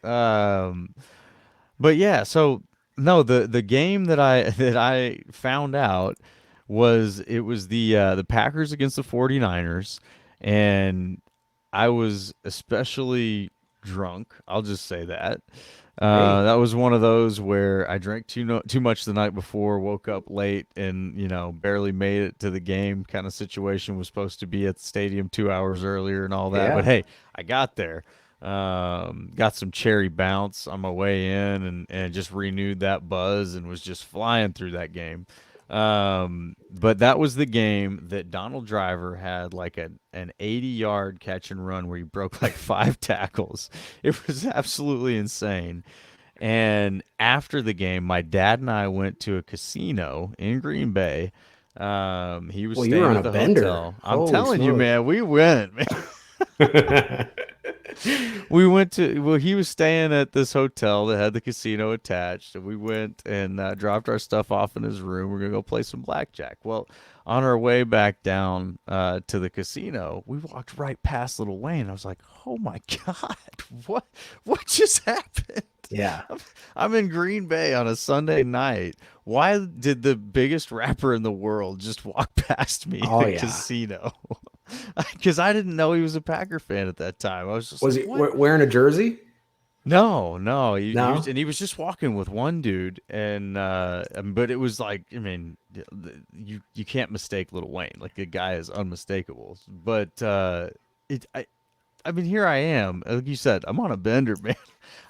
But yeah, so No, the game that I that I found out was the Packers against the 49ers, and I was especially drunk. I'll just say that. Hey, That was one of those where I drank too much the night before, woke up late, and barely made it to the game. Kind of situation. Was supposed to be at the stadium 2 hours earlier and all that, but yeah. hey, I got there. Got some cherry bounce on my way in, and just renewed that buzz and was just flying through that game. But that was the game that Donald Driver had like an 80-yard catch and run where he broke like five tackles. It was absolutely insane. And after the game, my dad and I went to a casino in Green Bay. He was Well, you were staying on at a the bender. hotel. I'm Holy telling you, smokes. man, we went, man. We went to well, he was staying at this hotel that had the casino attached, and we went and dropped our stuff off in his room. We're gonna go play some blackjack. Well, on our way back down to the casino, we walked right past Lil Wayne. I was like, "Oh my god, what what just happened?" Yeah. I'm, I'm in Green Bay on a Sunday night. Why did the biggest rapper in the world just walk past me Oh at a yeah. casino? Because I didn't know he was a Packer fan at that time. I was just Was like, he "What?" wearing a jersey? No, no, No. he was just walking with one dude, and but it was like, I mean, you can't mistake Lil Wayne. Like the guy is unmistakable. But it I mean, here I am. Like you said, I'm on a bender, man.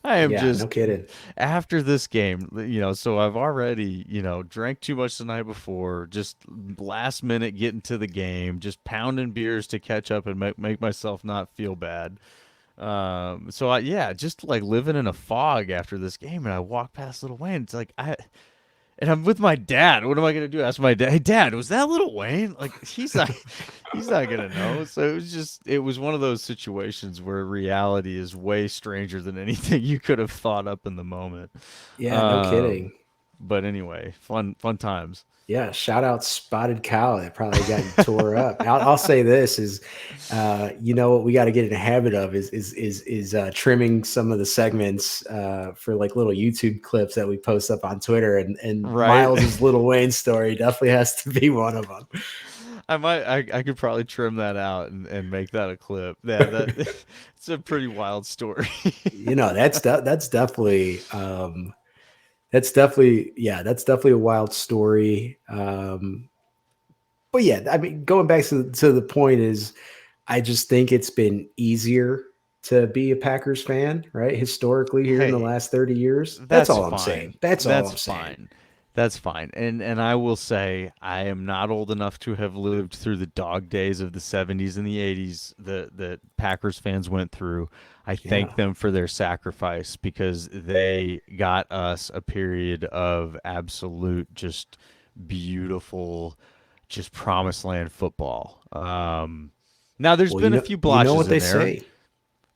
I am Yeah, no just kidding. after this game, so I've already, drank too much the night before, just last minute getting to the game, just pounding beers to catch up and make myself not feel bad. So yeah, just like living in a fog after this game, and I walk past Little Wayne. It's like and I'm with my dad. What am I gonna do? Ask my dad. Hey, Dad, was that Little Wayne? Like he's not gonna know. So it was one of those situations where reality is way stranger than anything you could have thought up in the moment. Yeah, no Um, kidding. but anyway, fun times. Yeah, shout out Spotted Cow that probably got you tore up. I'll say this is, what we got to get in the habit of is trimming some of the segments for like little YouTube clips that we post up on Twitter, and Right. Miles's Little Wayne story definitely has to be one of them. I could probably trim that out and make that a clip. Yeah, that it's a pretty wild story. That's definitely that's definitely a wild story. But yeah, I mean, going back to the point is, I just think it's been easier to be a Packers fan, right? Historically, here in the Hey, last 30 years. That's that's all I'm saying. fine. That's all That's I'm saying. fine. That's fine. And I will say I am not old enough to have lived through the dog days of the 70s and the 80s that Packers fans went through. I Yeah. thank them for their sacrifice because they got us a period of absolute just beautiful just promised land football. Now there's Well, been a few you know blotches what they in there. say.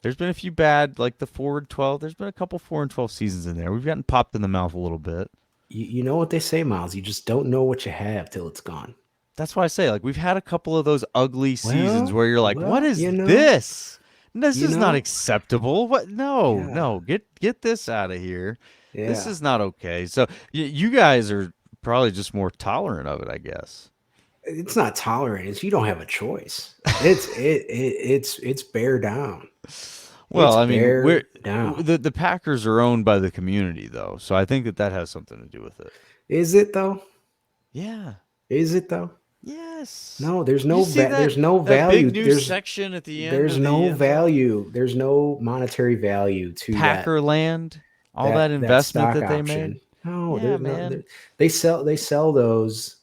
There's been a few bad, like the 4-12. There's been a couple 4-12 seasons in there. We've gotten popped in the mouth a little bit. You know what they say, Miles. You just don't know what you have till it's gone. That's why I say, like, we've had a couple of those ugly seasons Well, where you're like, "What well, is this? This you is not know, acceptable. What? No, yeah, no, get this out of here. This yeah. is not okay." So you guys are probably just more tolerant of it, I guess. It's not tolerant. It's you don't have a choice. It's bear down. Well, It's I mean, bear down. the Packers are owned by the community, though, so I think that has something to do with it. Is it though? Yeah. Is it though? Yes. No, You see there's no that big value. news section at the end There's of the no NFL? value. There's no monetary value to Packerland, all that that investment stock that they made. option. No, Yeah, there's no man. they sell those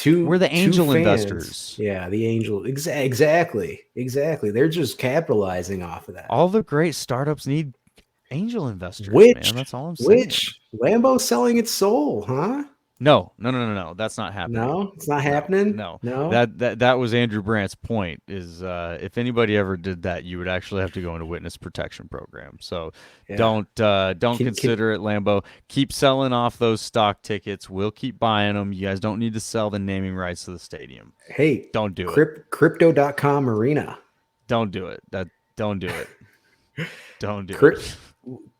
We're the to angel fans. investors. Yeah, the angel exactly. They're just capitalizing off of that. All the great startups need angel investors, man. Which That's all I'm saying. which Lambo's selling its soul, huh? No, no, no, no, no. That's not happening. No, it's not No, happening. no. No. That was Andrew Brandt's point. Is if anybody ever did that, you would actually have to go into witness protection program. So Yeah. don't Can consider it, Lambo. Keep selling off those stock tickets. We'll keep buying them. You guys don't need to sell the naming rights to the stadium. hey, Don't do it. crypto.com arena. Don't do it. Don't do it. Don't do Crypt, it.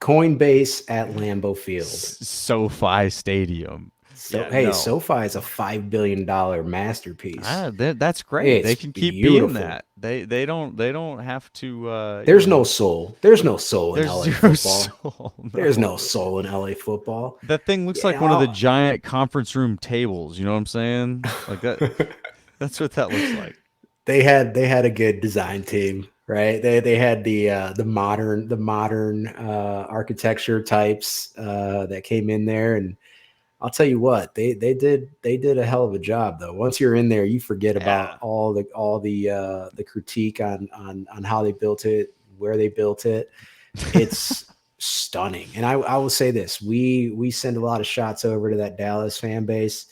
Coinbase at Lambeau Field. SoFi Stadium. So Yeah, hey, no. SoFi is a $5 billion masterpiece. That's great. It's They can keep being beautiful. that. They don't have to There's no soul. There's no soul in there's LA zero football. soul. There's No. no soul in LA football. That thing looks like one of the Yeah. giant conference room tables, you know what I'm saying? Like that's what that looks like. They had a good design team, right? They had the modern architecture types that came in there, and I'll tell you what, they did a hell of a job though. Once you're in there, you forget about Yeah. all the critique on how they built it, where they built it. It's stunning. And I will say this: we send a lot of shots over to that Dallas fan base.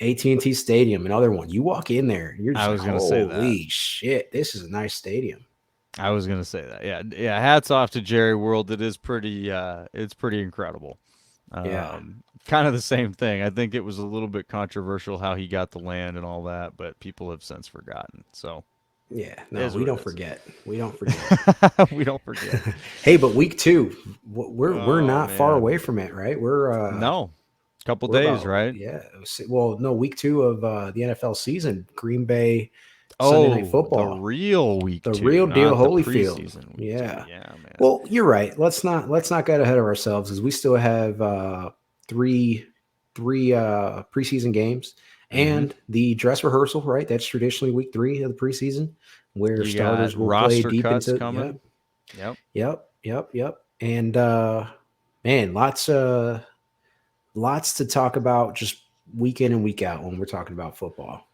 AT&T Stadium, another one. You walk in there, you're I just like, was gonna say that. holy shit, this is a nice stadium. I was gonna say that. Yeah, yeah. Hats off to Jerry World. It is pretty. It's pretty incredible. Yeah. Kind of the same thing. I think it was a little bit controversial how he got the land and all that, but people have since forgotten. So Yeah. it No, is we what don't it forget. We don't forget. is. We don't forget. Hey, but week two, we're Oh not far man, away from it, right? We're no, couple we're days, about, right? yeah. Well, no, week two of the NFL season, Green Bay Sunday Night Oh, the Football, real week the two, real deal, not the Holyfield. preseason week two. Yeah. Yeah, man. Well, you're right. Let's not get ahead of ourselves because we still have three three preseason games Mm-hmm. and the dress rehearsal. Right, that's traditionally week three of the preseason where You got starters will play roster deep cuts into. Yep, coming. Yep. yep. And man, lots to talk about just week in and week out when we're talking about football.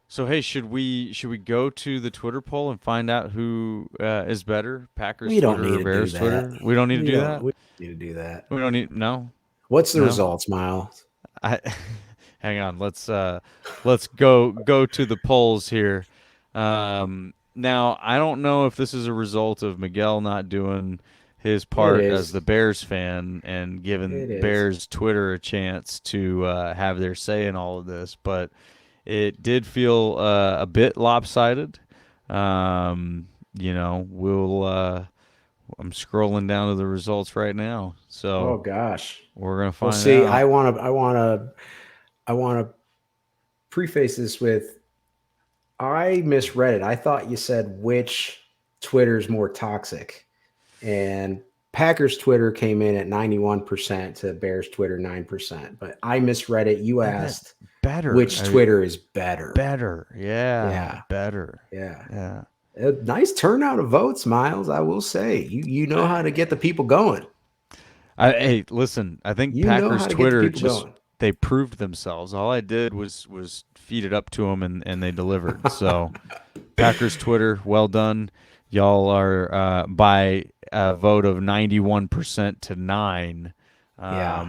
So hey, should we go to the Twitter poll and find out who is better, Packers We don't Twitter need or to do Bears that. Twitter? We don't need to We do don't. that. We don't need to do that. We don't need no, What's the no. results, Miles? I hang on. Let's go to the polls here. Now I don't know if this is a result of Miguel not doing his It part as is. the Bears fan and giving It is. Bears Twitter a chance to have their say in all of this, but it did feel a bit lopsided. We'll. I'm scrolling down to the results right now, Oh so gosh. we're gonna Well, find see, out. I want to preface this with I misread it. I thought you said which Twitter's more toxic, and Packers Twitter came in at 91% to Bears Twitter 9%. But I misread it. You I bet asked better. which Twitter is better. Better. Yeah, Yeah, better. yeah. Yeah. A nice turnout of votes, Miles. I will say you know how to get the people going. Hey, listen. I think You know Packers how to get the Twitter people just going. they proved themselves. All I did was feed it up to them, and they delivered. So Packers Twitter, well done. Y'all are by a vote of 91% to 9, Yeah.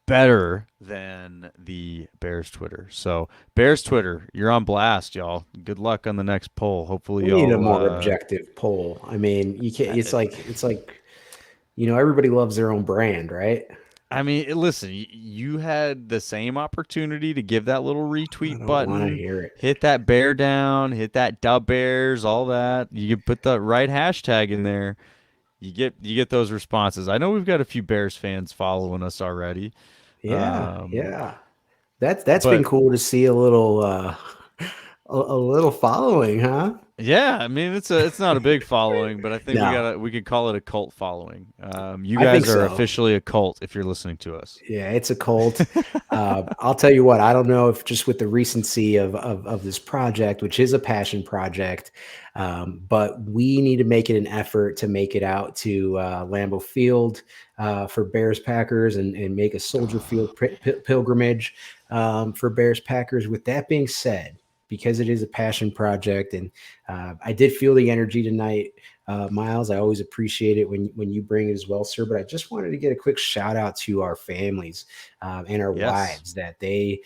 better than the Bears Twitter. So Bears Twitter, you're on blast, y'all. Good luck on the next poll. Hopefully We need a y'all. more objective poll. I mean, you can't. I, It's like everybody loves their own brand, right? I mean, listen, you had the same opportunity to give that little I retweet don't want to button, hear it. hit that bear down, hit that dub bears, all that. You could put the right hashtag in there. You get those responses. I know we've got a few Bears fans following us already. Yeah, Um, yeah. That's been but cool to see a little a little following, huh? yeah, I mean it's not a big following, but I think No, we could call it a cult following. You I think guys are so. officially a cult if you're listening to us. Yeah, it's a cult. I'll tell you what, I don't know if just with the recency of this project, which is a passion project, but we need to make it an effort to make it out to Lambeau Field for Bears Packers and make a Soldier Field pilgrimage for Bears Packers. With that being said, because it is a passion project, and I did feel the energy tonight, Miles. I always appreciate it when you bring it as well, sir. But I just wanted to get a quick shout out to our families and our Yes, wives that they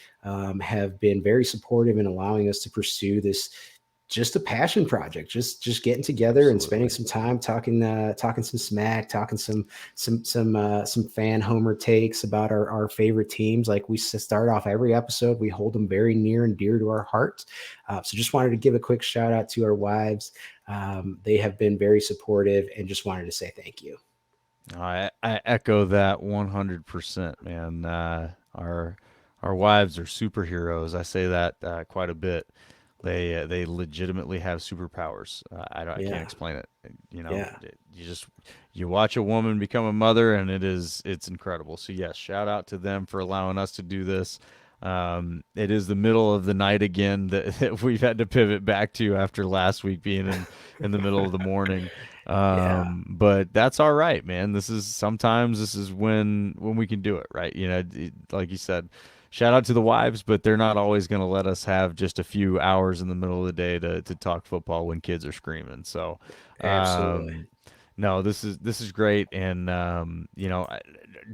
have been very supportive in allowing us to pursue this just a passion project, just getting together and spending absolutely. some time talking some smack, talking some fan homer takes about our favorite teams. Like we start off every episode, we hold them very near and dear to our hearts. So just wanted to give a quick shout out to our wives. They have been very supportive and just wanted to say thank you. I echo that 100%, man. Our wives are superheroes. I say that quite a bit. They legitimately have superpowers. I can't Yeah, explain it. yeah, You just you watch a woman become a mother, and it's incredible. So yes, shout out to them for allowing us to do this. It is the middle of the night again that we've had to pivot back to after last week being in the middle of the morning. yeah. But that's all right, man. This is when we can do it, right? Like you said, shout out to the wives, but they're not always going to let us have just a few hours in the middle of the day to talk football when kids are screaming. So, Absolutely. um, no, this is great. And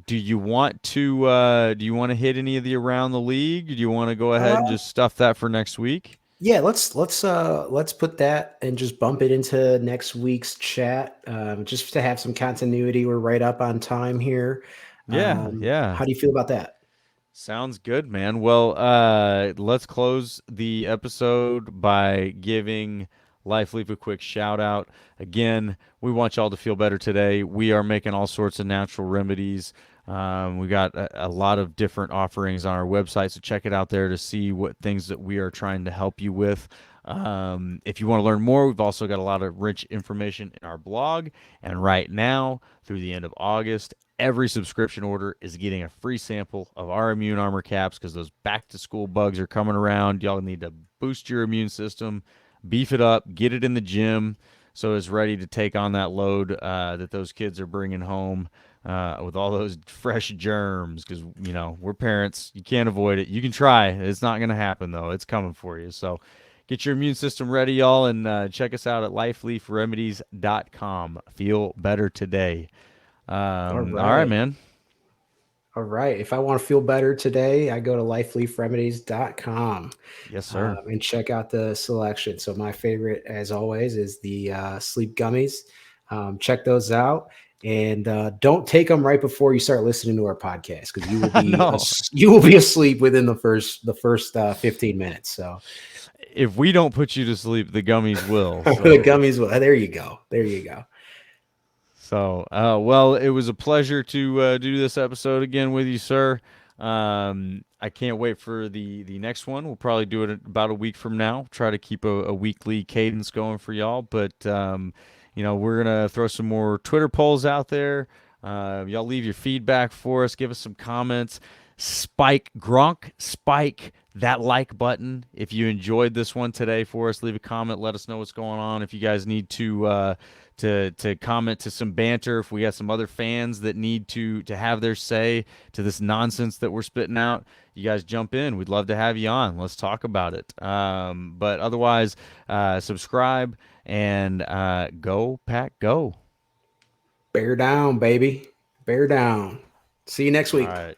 do you want to hit any of the around the league? Do you want to go ahead and Uh, just stuff that for next week? yeah, let's put that and just bump it into next week's chat, just to have some continuity. We're right up on time here. Yeah, yeah. How do you feel about that? Sounds good, man. Well, let's close the episode by giving Life Leaf a quick shout out. Again, we want y'all to feel better today. We are making all sorts of natural remedies. We got a lot of different offerings on our website, so check it out there to see what things that we are trying to help you with. If you want to learn more, we've also got a lot of rich information in our blog. And right now, through the end of August, every subscription order is getting a free sample of our immune armor caps because those back to school bugs are coming around. Y'all need to boost your immune system, beef it up, get it in the gym so it's ready to take on that load that those kids are bringing home with all those fresh germs. Because, we're parents. You can't avoid it. You can try. It's not going to happen, though. It's coming for you. So get your immune system ready, y'all, and check us out at lifeleafremedies.com. Feel better today. All All right, right. man. All right. If I want to feel better today, I go to lifeleafremedies.com, Yes, sir. and check out the selection. So my favorite, as always, is the sleep gummies. Check those out, and don't take them right before you start listening to our podcast, because No, you will be asleep within the first 15 minutes. So if we don't put you to sleep, the gummies will. the So, gummies will. There you go. There you go. well, it was a pleasure to do this episode again with you, sir. I can't wait for the next one. We'll probably do it about a week from now. Try to keep a weekly cadence going for y'all. But we're gonna throw some more Twitter polls out there. Y'all leave your feedback for us. Give us some comments. Spike Gronk, spike that like button if you enjoyed this one today for us. Leave a comment. Let us know what's going on. If you guys need to comment to some banter, if we got some other fans that need to have their say to this nonsense that we're spitting out, you guys jump in. We'd love to have you on. Let's talk about it. But otherwise, subscribe and go pack go. Bear down, baby. Bear down. See you next All week. right.